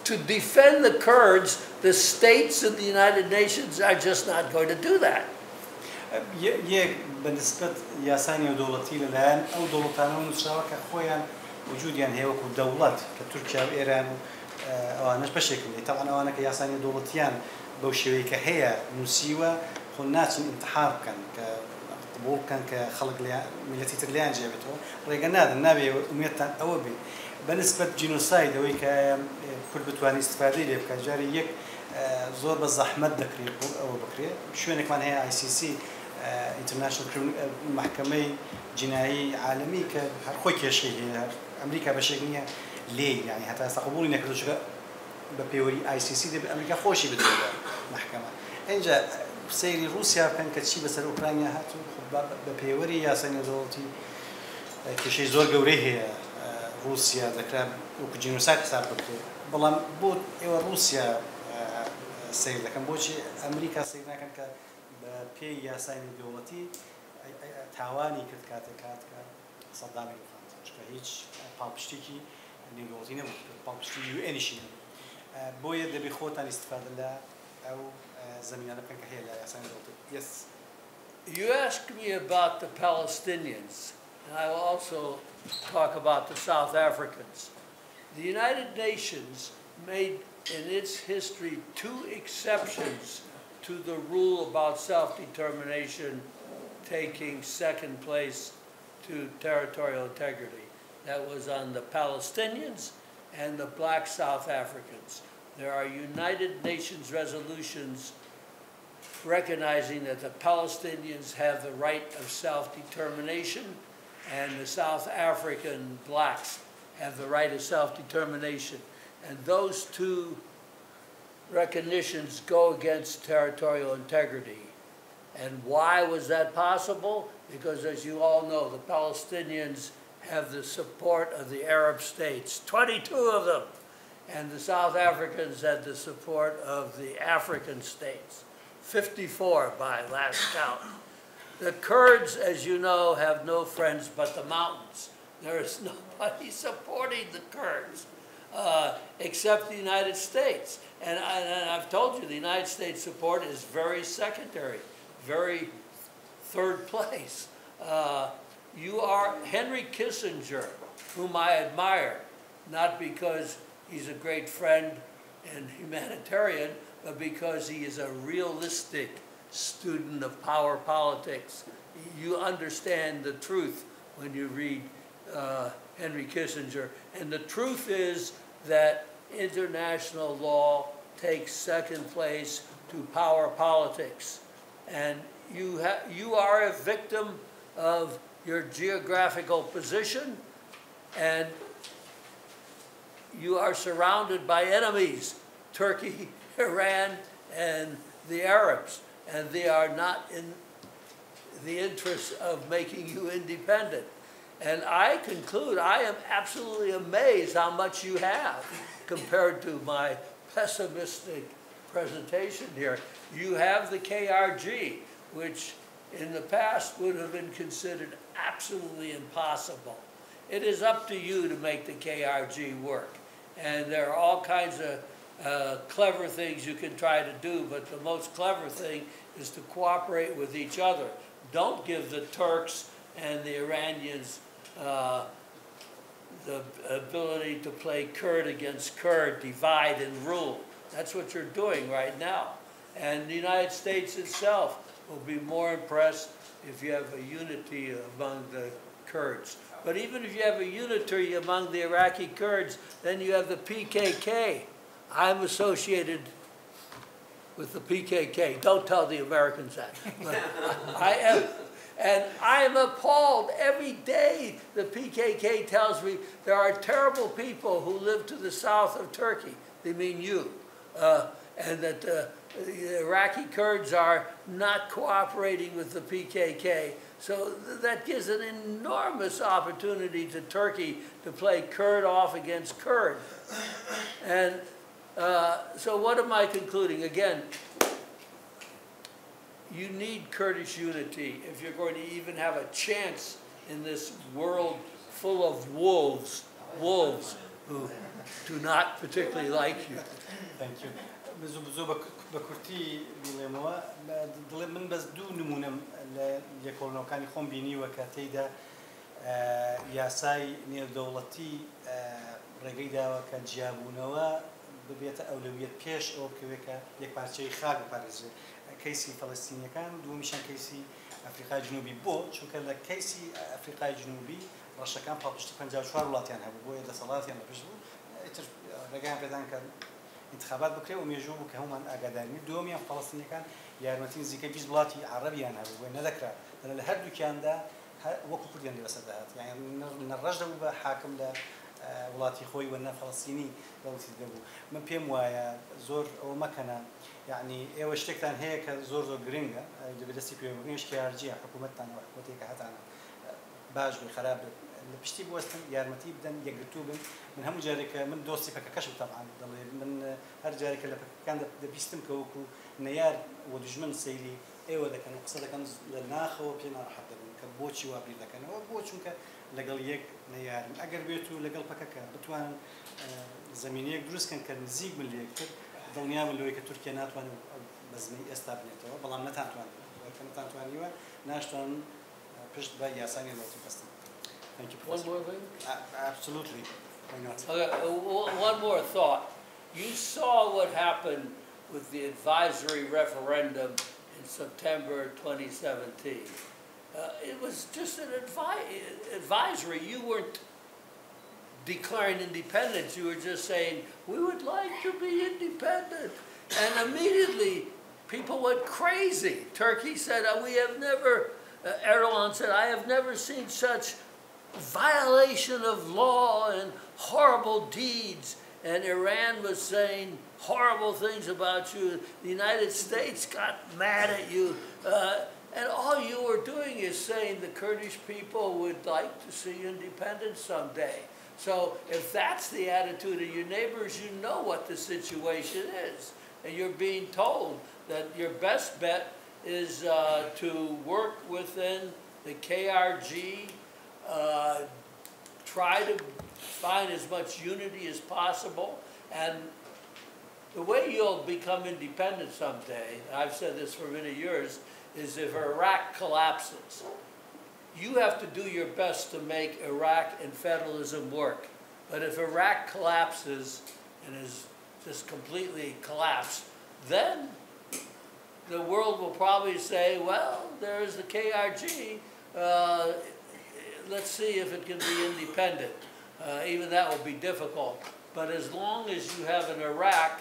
to defend the Kurds, the states of the United Nations are just not going to do that. یەک بەنسبەت یاسانی و دەوڵەتی لەلایەن ئەو دەوڵەتانە نووسراوە کە خۆیان وجودیان هەیە وەکو دەوڵەت کە تورکیا و ئێران و ئەوانەش بەشێکن تەواان ئەوانە کە یاسانی دەوڵەتیان بەو شێوەیە کە هەیە نووسیوە خۆ ناچن ئینتحار بکەن کە قبول بکەن کە خەڵک میلەتی تر لیان جێبێتەوە ڕێگە نادەن نابێ ئومێدتان ئەوە بێ بەنسبەت جینۆساید ئەوەی کە کورد بتوانانی استفادەی لێ بکات جارێ یەک زۆر بە زەحمەت دەکرێت ئەوە بکرێت شوێنێکمان هەیە ICC International محکمەی جینایی عالمی کە هەر خۆی کێشەی هەیە ئەمریکا بەشێک نییە لێ یعنی هەتا ئێستا قبوڵی نەکردو چکە بە پێوەری ICC دەبێت ئەمریکا خۆشی بدرێت بە محکەمە اینجا سەیری رووسیا بکەن کە چی بەسەر ئوکرانیا هاتوو بە پێوەری یاسای نێودەوڵەتی کێشەی زۆر گەورەی هەیە رووسیا دەکرا وەکو جینۆساید حساب بکرێت بەڵام بۆ ئێوە رووسیا سیر دەکەن بۆچی ئەمریکا سیر ناکەن کە پێی یاسای نێودەوڵەتی تاوانی کرد کاتێک کە سەدامی دەخات چکە هیچ پاڵپشتێکی نێودەوڵەتی نەبوو پاڵپشتی UNیشی نەبوو بۆیە دەبێ خۆتان ئیستیفادە لە ئەو زمینانە بکەن کە هەیە لە یاسای نێودەوڵەتی. Yes. You asked me about the Palestinians, and I will also talk about the South Africans. The United Nations made in its history 2 exceptions to the rule about self-determination taking second place to territorial integrity. That was on the Palestinians and the Black South Africans. There are United Nations resolutions recognizing that the Palestinians have the right of self-determination and the South African blacks have the right of self-determination. And those 2 recognitions go against territorial integrity. And why was that possible? Because as you all know, the Palestinians have the support of the Arab states, 22 of them, and the South Africans had the support of the African states, 54 by last count. The Kurds, as you know, have no friends but the mountains. There is nobody supporting the Kurds except the United States. And I've told you, the United States support is very secondary, very third place. You are Henry Kissinger, whom I admire, not because he's a great friend and humanitarian, but because he is a realistic student of power politics. You understand the truth when you read Henry Kissinger. And the truth is that international law takes second place to power politics. And you are a victim of your geographical position, and you are surrounded by enemies, Turkey, Iran, and the Arabs, and they are not in the interest of making you independent. And I conclude, I am absolutely amazed how much you have compared to my pessimistic presentation here. You have the KRG, which in the past would have been considered absolutely impossible. It is up to you to make the KRG work. And there are all kinds of clever things you can try to do, but the most clever thing is to cooperate with each other. Don't give the Turks and the Iranians the ability to play Kurd against Kurd, divide and rule. That's what you're doing right now. And the United States itself will be more impressed if you have a unity among the Kurds. But even if you have a unity among the Iraqi Kurds, then you have the PKK. I'm associated with the PKK. Don't tell the Americans that. But I am, and I am appalled every day. The PKK tells me there are terrible people who live to the south of Turkey. They mean you. And that the Iraqi Kurds are not cooperating with the PKK. So that gives an enormous opportunity to Turkey to play Kurd off against Kurd. And so what am I concluding? Again, you need Kurdish unity if you're going to even have a chance in this world full of wolves who do not particularly like you. Thank you. زۆ بە کورتی بڵێمەوە دڵێ من بەس دوو نمونەم لە لێکۆڵنەوەکانی خۆم بینیوە کە تێیدا یاسای نێودەوڵەتی ڕێگەی داوە کە جیابوونەوە ببێتە ئەولەویەت پێش ئەوە بکەوێت کە یەک پارچەی خاک بپارێزێت کەیسی فەڵەستینیەکان دووەمیشان کەیسی ئەفریقای جنوبی بۆ چونکە لە کەیسی ئەفریقای جنوبی ڕەشەکان پاڵپشتی 54 وڵاتیان هەبوو بۆیە دەسەڵاتیان لەپێش بوو ئیتر ڕێگەیان پێدان کە انتخابات بکرێ و مێژوو بوو کە هەمومان ئاگادارنی دووەمیان فەڵەستینیەکان یارمەتی نزیکەی 20 وڵاتی عەرەبیان هەبوو بۆیە نەدەکرا لە هەردووکیاندا وەکو کوردیان لێ بەسەر دەهات یعنی نەڕەش دەبوو بە حاکم لە وڵاتی خۆی وەنە فەڵەستینی دەوڵەتی دەبوو من پێم وایە زۆر ئەوە مەکەنە یعنی ئێوە شتێکتان هەیە کە زۆر گرنگە دەبێت دەستی پێوەبرنیش کارجیە حکوومەتتان و حکوومەتێکە هەتانە باش بێ خراپ بێت لە پشتی بوەستن یارمەتی بدەن یەکگرتوو بن من هەموو جارێکە من دۆستی پەکەکەشم تەبعاً دەڵێ من هەر جارێکە لە پەکەکان دەبیستم کە وەکو نەیار و دوژمن سەیری ئێوە دەکەن و قسە دەکەن لە ناخەوە پێ ناڕەحەت دەبن کە بۆچی وا بیر دەکەنەوە بۆ چونکە لەگەڵ یەک نەیارن ئەگەر بێت و لەگەڵ پەکەکە بتوانن زەمینەیەک دروستکەن کە نزیک من لە یەکتر دڵنیا من لەوەی کە تورکیا ناتوانێت بەزمەی ئێستا بنێتەوە بەڵام نەتانتوانیوە ناشتوانن پشت بە یاسانی نێودەوڵەتی بەستن. Thank you, Professor. One more thing? Absolutely. Why not? Okay, one more thought. You saw what happened with the advisory referendum in September 2017. It was just an advisory. You weren't declaring independence. You were just saying, we would like to be independent. And immediately, people went crazy. Turkey said, we have never, Erdogan said, I have never seen such violation of law and horrible deeds, and Iran was saying horrible things about you. The United States got mad at you, and all you were doing is saying the Kurdish people would like to see independence someday. So if that's the attitude of your neighbors, you know what the situation is, and you're being told that your best bet is to work within the KRG, try to find as much unity as possible, and the way you'll become independent someday, I've said this for many years, is if Iraq collapses. You have to do your best to make Iraq and federalism work. But if Iraq collapses and is just completely collapsed, then the world will probably say, well, there's the KRG, let's see if it can be independent. Even that will be difficult. But as long as you have an Iraq,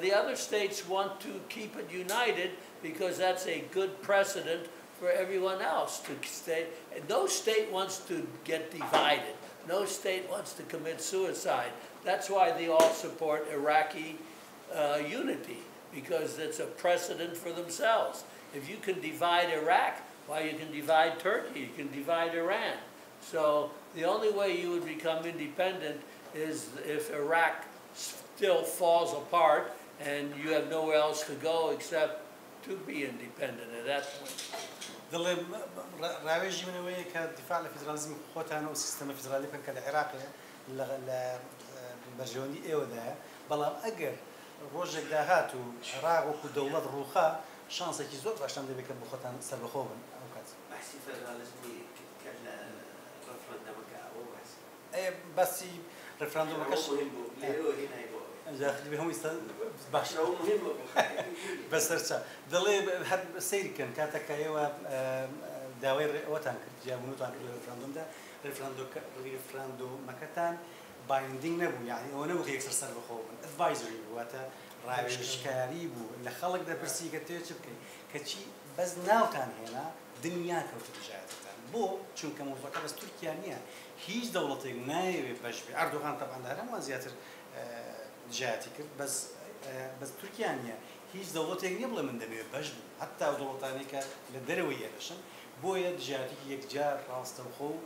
the other states want to keep it united because that's a good precedent for everyone else to stay. No state wants to get divided. No state wants to commit suicide. That's why they all support Iraqi unity, because it's a precedent for themselves. If you can divide Iraq, well, you can divide Turkey, you can divide Iran. So the only way you would become independent is if Iraq still falls apart and you have nowhere else to go except to be independent at that point. دڵێ ڕاوێژی منەوەیە کە دیفاع لە فیدرالیزمی خۆتانە و سیستەمە فیدرالی بکەن کە لە عێراقە لە بەرژەوەندی ئێوەدایە بەڵام ئەگەر ڕۆژێک داهات و عێراق وەکو دەوڵەت ڕووخا شانسێکی زۆر باشتان دەبێت کە بۆ خۆتان سەربەخۆ بن ئەو کات. بەحسی فێدرالیزمی کە لە ڕەفرەندەمەکە ئەوە بەسی ڕێفراندۆمەکەش مهم بوو لێرەوە هێنای بۆ داخلی هەمووی باش ئەوە مهم بوو بەسەرچە دەڵێ هەر سەیرکەن کاتێکە ئێوە داوای ئەوەتان کرد جیابوونتان کرد لە ڕێفراندۆمدا ڕێفراندۆمەکەتان باینندینگ نەبوو یعنی ئەوە نەبوو کە یەکسەر سەربەخۆ بن ئەدڤایزری بوو واتە ڕاوێژکاری بوو لە خەڵک دەپرسی کە تێ چ بکەین کەچی بەس ناوتان هێنا دنیا کەوتە دژایەتتان بۆ چونکە مۆزەکە بەس تورکیا نییە هیچ دەوڵەتێک نایەوێت بەش بێ ئەردۆغان تەبعاً هەرەموان زیاتر دژایەتی کرد بەس تورکیا نییە هیچ دەوڵەتێک نییە بڵێ من دەبێت بەش بوو هەتا دەوڵەتانی کە لە دەرەوەی ێرەشن بۆیە دژایەتێکی یەکجار ڕاستەوخۆ و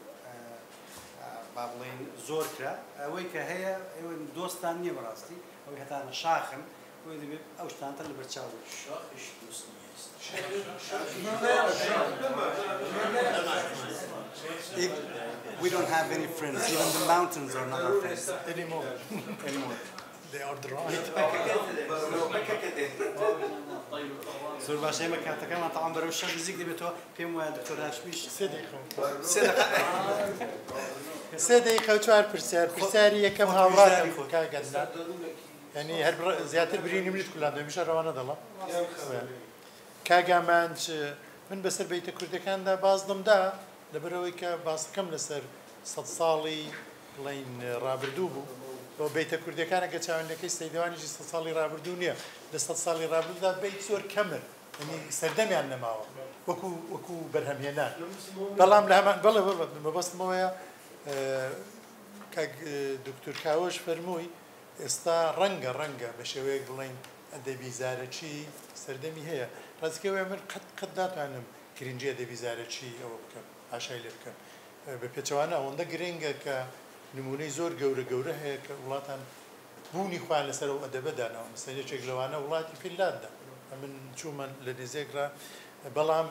با بڵێن زۆر کرا ئەوەی کە هەیە ئێوە دۆستان نییە بەڕاستی ئەوەی هەتانە شاخن بۆی دەبێت ئەو شتانتە لە بەرچاو شاخش دوست نیست. We don't have any friends. Even the mountains are not our friends anymore. They are dry. زۆر باشە ئێمە کاتەکەمان تەعام بەرەو شەش نزیک دەبێتەوە پێم وایە دکتۆر هاشمیش 3 دقیقە و 4 پرسیاری یەکەم هاوڕاتم کاگەندا یعنی هەر زیاتر برینی منیت کولاندۆ میشە ڕەوانە دەڵام کاگامانج من بەسەر بەیتە کوردەکاندا باز دەمدا لەبەرەوەی کە باسەکەم لەسەر 100 ساڵی بڵین ڕابردوو بوو بۆ بەیتە کوردەکانە کە چاوەندەکەی سەیدەوانیشی 100 ساڵی ڕابردوو نییە لە 100 ساڵی ڕابردوودا بەیت زۆر کەمر ینی سەردەمیان نەماوە وەکو بەرهەمهێنان بەڵام لە هەمان بەڵێ مەبەستمەوەیە کە دکتۆر کاوەش فەرمووی ئێستا ڕەنگە بە شێوەیەک بڵین ئەدەبی زارەکی سەردەمی هەیە ڕاستیکەوەی من قەت داتوانم گرنگی ئەدەبی زارەکی ئەوە بکەم ئاشای لێ بکەم بە پێچەوانە ئەوەندە گرنگە کە نمونەی زۆر گەورە هەیە کە وڵاتان بوونی خوان لەسەر ئەو ئەدەبەدانەوە مەسەلێکێک لەوانە وڵاتی فینلاندا من چوومە لە نێزێکرا بەڵام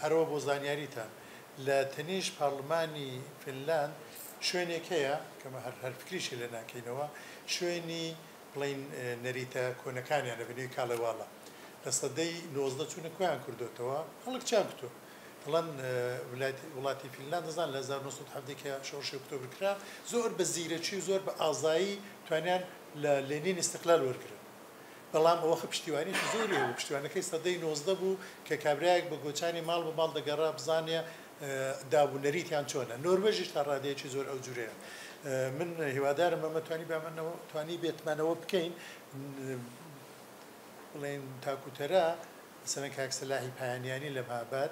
هەرەوە بۆ زانیاریتان لە تەنیش پارلمانی فینلاند شوێنێک هەیە کەمە هەر فکریشی لە ناکەینەوە شوێنی بڵین نەریتە کۆنەکانیان لە بنەوەی کاڵەواڵە لە سەدەی 19 چوونە کۆیان کردوتەوە هەڵک چیان کتۆ هەڵەن وڵاتی فینلاند دەزان لە 1970 شۆڕشی ئۆکتۆبر کرا زۆر بە زیرەکی و زۆر بە ئازایی توانیان لە لێنین استقلال وەرگرن بەڵام ئەوە پشتیوانیی زۆری و پشتیوانەکەی سەدەی 19 بوو کە کابرایەک بە گۆچانی ماڵ بە ماڵ دەگەڕا بزانێ دابوونەریتیان چۆنە نۆروێژیش تا ڕادەیەکی زۆر ئەو جوورەیە من هیوادارم ئەمە توانی بێتمانەوە بکەین بڵێن تاکوتەرە سەرەن کاکسەلاحی پایانیانی لە مابات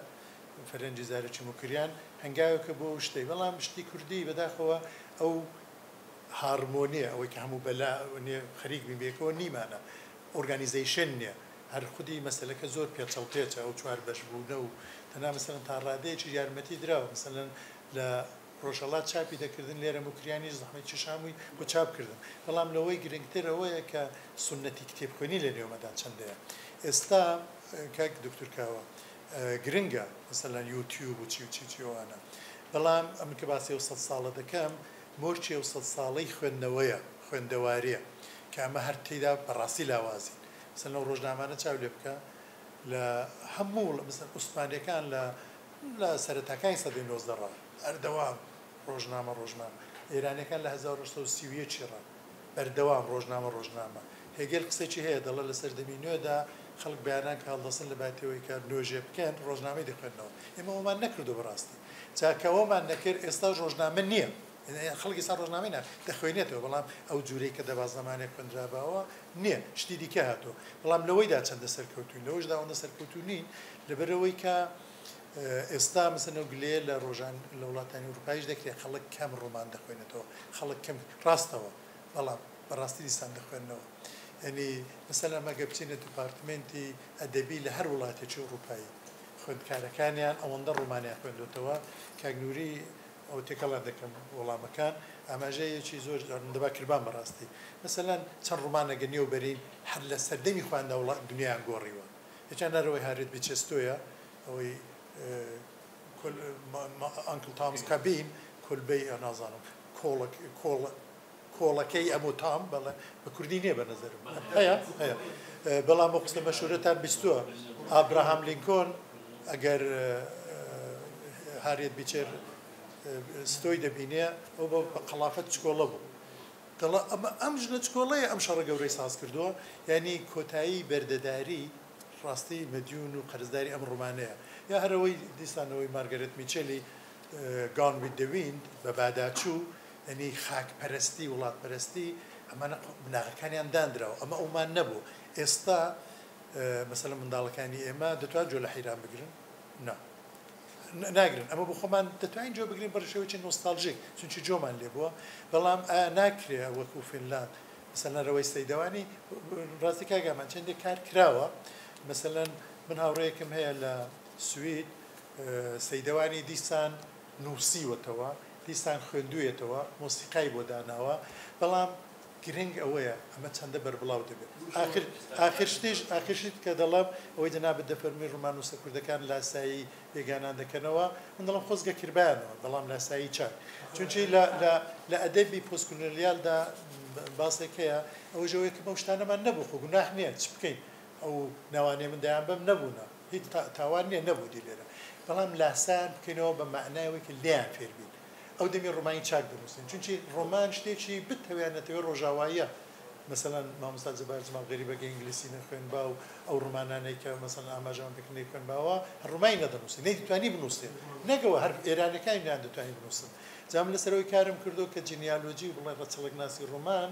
فەرەنجی زارەکی موکریان هەنگاوێکە بۆ شتەی بەڵام شتی کوردی بەداخەوە ئەو هارمۆنیە ئەوەی کە هەموو بەلا خەریک بێکەوە نیمانە ئۆرگانیزیشن نییە هەر خودی مەسلەکە زۆر پێچەڵپێچە ئەو چوار بەش بوونە و تەنها مەسەلەن تا ڕادەیەکی یارمەتی درراوە مەسەلەن لە ڕۆژەڵات چاپی دەکردن لێرە موکریانی زەحمەتی شامووی بۆ چاپکردن بەڵام لەوەی گرنگتر ئەوەیە کە سنەتی کتێبخوێنی لە نێومەدا چەندەیە ئێستا کاک دکتۆر کاوە گرنگە مەسەلەن یوتیوب و چیوانە بەڵام ئەمن کە باسی 100 ساڵە دەکەم مۆرچی 100 ساڵەی خوێندەواریە کە ئەمە هەر تێدا بەڕاستی لاوازین مثلا لەو ڕۆژنامانە چاو لێ بکە لە هەموو مثلا عوسمانیەکان لە سەرەتاکانی سەدەی 19 ڕا هەردەوام ڕۆژنامە ئێرانەکان لە 1930 چیڕە بەردەوام ڕۆژنامە هێگەل قسێکی هەیە دەڵە لە سەردەمی نوێدا خەڵک بەیانان کە هەڵدەسن لە باتەوەی کە نوێژێ بکەن ڕۆژنامەی دەخوێنەوە ئێمە ئەومان نەکردو بەڕاستی چاکەوەمان نەکرد ئێستا ڕۆژنامە نییە خەڵکی سا ڕۆژنامەی دەخوێنێتەوە بەڵام ئەو جوورەی کە دەباز زمانێک خوێنرابەوە نییە شتی دیکە هاتووە بەڵام لەوەیدا چەندە سەرکەوتوین لەوەشدا ئەوەندە سەرکەوتوونین لەبەرەوەی کە ئێستا مەسەن ئەو گلەیە لە ڕۆژان لە وڵاتانی ئەوروپایش دەکرێت خەڵک کەم ڕۆمان دەخوێنێتەوە خەڵک کەم ڕاستەوە بەڵام بەڕاستی دیسان دەخوێنەوە ینی مەسەلا مەگە بچینە دیپارتمنتی ئەدەبی لە هەر وڵاتێکی ئەوروپایی خوێندکارەکانیان ئەوەندە ڕۆمانیا خوێندوتەوە کاگنووری ئەو تێکەڵا دەکەم وەڵامەکان ئاماژەیەکی زۆر دەبا کردبان بەڕاستی مەسەلەن چەند ڕۆمانەگە نێوبەرین هەر لە سەردەمی خواندا وڵات دنیایان گۆڕیوە هیچیان نەرەوەی هارێت بچێستۆیە ئەوەی ئەنکل تامز کابین کولبەی نازانم کۆڵەکەی ئەمۆ تام بەڵێ بە کوردی نییە بە نەزەرم هەیە بەڵام ئەو قسە مەشهورەتان بیستووە ئابراهام لینکۆن ئەگەر هارێت بیچێر ستۆی دەبینێ ئەو بە قەڵافەت چکۆڵە بوو دەڵە ئەم ژنە چکۆڵەیە ئەم شەڕە گەورەی ساز کردووە یعنی کۆتایی بەردەداری ڕاستی مەدیون و قەرزداری ئەم ڕۆمانەیە یا هەرەوەی دیسانەوەی مارگەرێت میچێلی گان ویت دە ویند بە باداچوو ینی خاکپەرستی وڵاتپەرستی ئەمانە بناغەکانیان دانراوە ئەمە ئەومان نەبوو ئێستا مەسەلەن منداڵەکانی ئێمە دەتوان جۆ لە حەیران بگرن ناگرن ئەمە بۆ خۆمان دەتوانین جۆ بگرین بە شێوەیەکی نۆستالژیک چونکی جۆمان لێ بووە بەڵام ناکرێ وەکو فینلاند مثلەن ڕەوەی سەیدەوانی ڕاستی کاگامان چەندێک کار کراوە مثلەن من هاوڕەیەکم هەیە لە سوید سەیدەوانی دیسان نووسیوەتەوە دیسان خوێندوویەتەوە مۆسیقای بۆ داناوە بەڵام گرنگ ئەوەیە ئەمە چەندە بەربڵاو دەبێت ئاخرشت کە دەڵام ئەوەی جەنابەت دەفەرمی ڕوومان و سەکوردەکان لاسایی بێگانان دەکەنەوە من دەڵم خۆزگە کربیانەوە بەڵام لاسایی چاک چونچی لە ئەدەبی پۆستکولۆنیالدا باسێک هەیە ئەوە ژەوەیە کە بەو شتانەمان نەبوو خۆ گوناح نییە چ بکەین ئەو ناوانێ مندایان بەم نەبوونە هیچ تاوان نییە نەبوودی لێرە بەڵام لاسان بکەینەوە بە معنایەوەی کە لیان فێربین ئەو دەمی ڕۆمانی چاک دەنووسین چونچی ڕۆمان شتێکی بتەوێنێتەوە ڕۆژاواییە مثلەن مامۆستا جەبار جەمال غەریبەگە ئینگلیسی نەخوێن با و ئەو ڕۆمانانەی کە مەسەلەن ئاماژەوان پێکردنی خوێن باوە ڕۆمانی نەدەنووسین نەیدەتوانی بنووسێن نەگەوە هەر ئێرانەکانیان دەتوانی بنووسن جام لەسەرەوەی کارم کردو کە جینیالۆجی بڵێ ڕەچەڵک ناسی ڕۆمان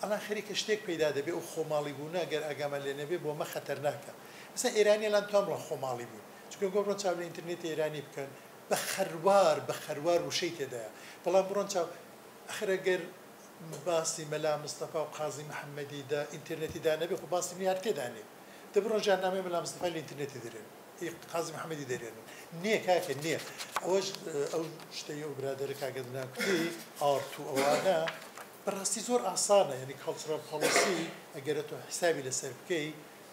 ئەڵا خەریکە شتێک پەیدا دەبێ ئەو خۆماڵی بوونە گەر ئاگامان لێ نەبێ بۆ مە خەتەرناکە مثلا ئێرانی لان توان بڵێن خۆماڵی بوون چونکە گۆڕۆن چاو لە ئینترنێتی ئێرانی بکەن بە خەروار وشەی تێدایە بەڵام بڕۆن چاو ئەخرەگەر باسی مەلا مستەفا و قازی محەممەدی دا ئینترنێتی دانەبێ خۆ باسی میار تێدانێ دەبڕۆ ژاننامەی مەلا مستەفای لە ئینترنێتی دەرێن قازی محەممەدی دەرێنن نییە کاکە نییە ئەوەش ئەو شتەی و برادەرە کاگەدنا کوتی ئارت و ئەوانە بەڕاستی زۆر ئاسانە یعنی کەڵچرال پۆلیسی ئەگەرە تۆ حسابی لەسەر بکەی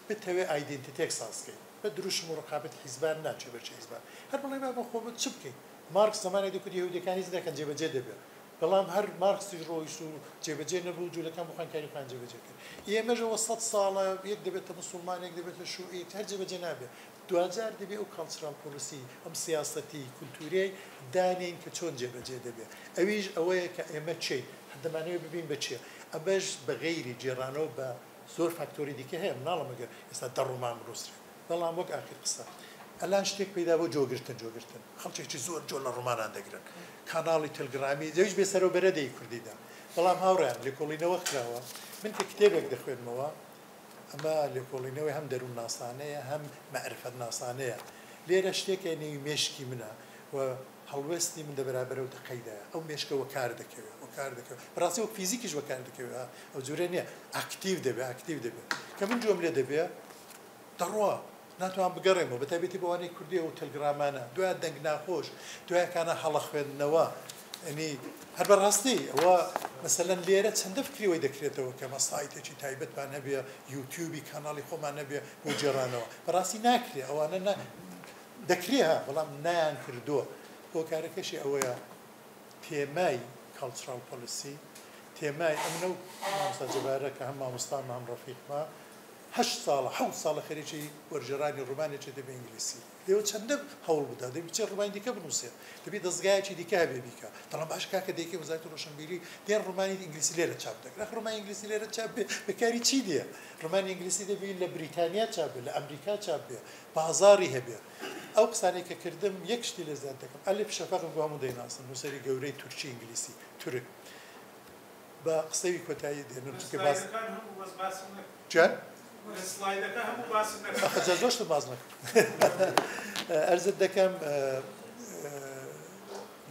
بتەوێ ئایدنتیتێک سازکەی بە دروشم و ڕقابەت حیزبان ناچێ بەرچە حیزبان هەر بڵێ بە خۆ چ بکەین مارکس زمانی دەکوت یهودیەکانی دەکەن جێبەجێ دەبێت بەڵام هەر مارکسی ڕۆیش و جێبەجێ نەبوو جوولەکان بخوانکاری خوان جێبەجێ کرد ئێمەژەوە 100 ساڵە یەک دەبێتە مسلمان یەک دەبێتە شوعی هەر جێبەجێ نابێت دوجار دەبێت ئەو کەڵچرال پۆلیسی ئەم سیاسەتی کولتوریای دانین کە چۆن جێبەجێ دەبێت ئەویش ئەوەیە کە ئێمە چی دەمانەوێت ببین بە چیە ئەمەش بە غەیری جێرانەوە بە زۆر فاکتۆری دیکە هەیە مناڵەمەگەر ئێستا دەڕوومان بنووسرێت بەڵام وەک ئاخر قسە ئەلان شتێک پەیدا بۆ جۆگرتن خەڵکێکی زۆر جۆ لە ڕوومانان دەگرن کاناڵی تەلگرامی دەویش بێسەرەوە بەرەدەی کوردیدا بەڵام هاوڕیان لێکۆڵینەوە کراوە من کە کتێبێک دەخوێنمەوە ئەمە لێکۆڵینەوەی هەم دەروون ناسانەیە هەم مەعرفەت ناسانەیە لێرە شتێکە نێوی مێشکی منە و هەڵوێستی من دەبەرابەرە و دەقەیدایە ئەو مێشکەوە کار دەکەوێت بەڕاستی وەک فیزیکیش بەکار دەکەوێت ئەو جورە نییە ئاکتیو دەبێت کە من جۆم لێ دەبێت دەڕوا ناتوان بگەڕێمەوە بەتابێتی بەوانەی کوردیە و تەلگرامانە دوای دەنگ ناخۆش دوایەکانە هەڵە خوێندنەوە ینی هەر بەڕاستی ئەوە مەسەلەن لێرە چەندە فکریەوەی دەکرێتەوە کە مەسایتێکی تایبەتمان هەبێ یوتیوبی کاناڵی خۆمان نەبێ بۆ جێڕانەوە بەڕاستی ناکرێ ئەوانە دەکرێ ها بەڵام نایان کردووە هۆکارەکەشی ئەوەیە تێمای کەڵچرال پۆلیسی تێمای ئەمنە و مامۆستا جەبارە کە هەم مامۆستام هەم ڕەفیقما 8 ساڵە 7 ساڵە خەریکی وەرجێڕانی ڕوومانێکی دەبێ ئینگلیسی دەوە چەندە هەوڵ بدا دەبی بچێ ڕوومانی دیکە بنووسێ دەبی دەستگایەکی دیکە هەبێ بیکە دەڵام باش کاکە دەیکەی وەزارەتی ڕۆشنبیری دێن ڕوومانی ئینگلیسی لێرە چاپ دەکرا ڕوومانی ئینگلیسی لێرە چاپ بێ بەکاری چی دێ ڕوومانی ئینگلیسی دەبی لە بریتانیا چاپ بێ لە ئەمریکا چاپ بێ بازاری هەبێ ئەو قسانەی کە کردم یەک شتی لە زیاد دەکەم ئەلف شەفەقم بۆ هەموو دەیناسن نووسەری گەورەی تورکی ئینگلیسی تورک بە قسەوی کۆتایی دێنن چونکە باس جان زۆشت باز نەکرد ئەرزت دەکەم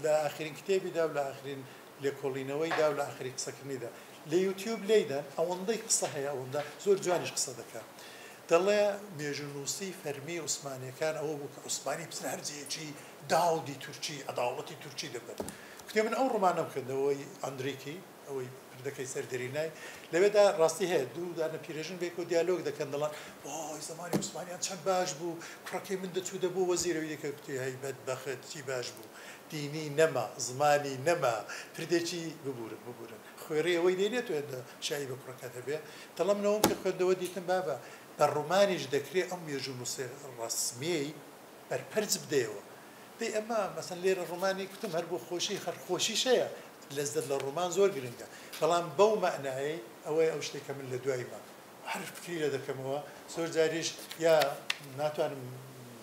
لە ئاخرین کتێبیدا و لە ئاخرین لێکۆڵینەوەیدا و لە ئاخری قسەکردنیدا لە یوتیوب لێدەن ئەوەندەی قسە هەیە ئەوەندە زۆر جوانیش قسە دەکات دەڵێ مێژونووسی فەرمی عوسمانیەکان ئەوە بوو کە عوسمانی بچن هەرجەیەکی داودی تورکی عەداوڵەتی تورکی دەبن کتێب من ئەو ڕۆمانەم کردەوەی ئەندریکی ئەوەی پردەکەی سەردەرینای لەوێدا ڕاستی هەیە دوو دانە پیرێژن بێک و دیالۆگ دەکەن دەڵان وای زمانی عوسمانیان چەند باش بوو کوڕەکەی من دەچوو دەبوو وەزیرەوەی دەکە کوتی هەی بەدبەخت چی باش بوو دینی نەما زمانی نەما پردێکی ببورن خوێڕی ئەوەی دێنێت شایی بە کوڕەکەت هەبێ دەڵام نەوەم کە خوێندەوە دیتم بابە بە ڕوومانیش دەکرێت ئەم مێژونووسێ ڕەسمیەی بەرپەرج بدەیەوە دەی ئەمە مەسەن لێرە ڕوومانی کوتم هەر بۆ خۆشی خەرخۆشیش هەیە لەزدەت لە ڕوومان زۆر گرنگە بەڵام بەو معنایە ئەوەی ئەو شتێکە من لە دوایمە هەر فکری لە دەکەمەوە زۆر جاریش یا ناتوانم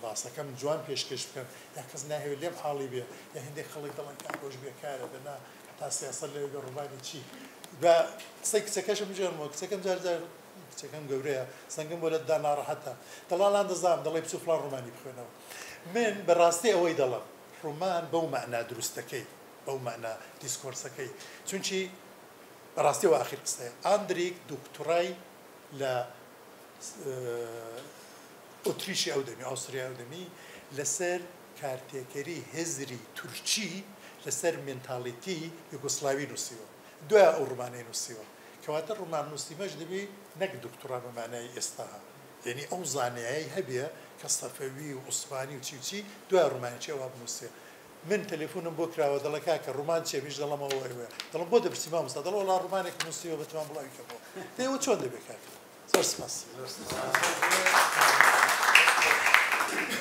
باسەکەم جوان پێشکەش بکەم یا کەس ناهێوێت لێم حاڵی بێ یا هەندێک خەڵک دەڵێن کاکۆش بێکارە بەنا تا سیاسەت لەوێ ڕووبانی چی بە قسەی کچەکەشم بژێنمەوە کچەکەم جار کچەکەم گەورەیە سەنگم بۆ لەتدا ناڕەحەتە دەڵاڵان دەزانم دەڵێ بچوو فڵان ڕۆمانی بخوێنەوە من بەڕاستی ئەوەی دەڵم ڕۆمان بەو مەعنا دروستەکەی بەو مەعنا دیسکۆرسەکەی چونچی بەڕاستی و ئاخر قسەیە ئاندریک دکتۆرای لە ئۆتریشی ئەو دەمی ئەوستریا ئەو دەمی لەسەر کارتێکەری هێزری تورکی لەسەر مێنتاڵیتی یوگۆسلاوی نووسیوە دوای ئەو ڕۆمانەی نووسیوە کەواتە ڕۆمان نووسیمەش دەبێ نەک دکتۆرا بە مانای ئێستاها یعنی ئەو زانایایی هەبێ کە سەفەوی و عوسمانی و چی دوای ڕۆمانێکی ئەوە بنووسێ من تەلێفۆنم بۆ کراوە دەڵێ کاکە ڕۆمان چێمیش دەڵەمەوە ئەوەیە دەڵم بۆ دەپرسی مامۆستا دەڵێ وەڵا ڕۆمانێک نووسیوە بەتوان بڵاوی کەمەوە دەیەوە چۆن دەبێت کاکە زۆر سپاس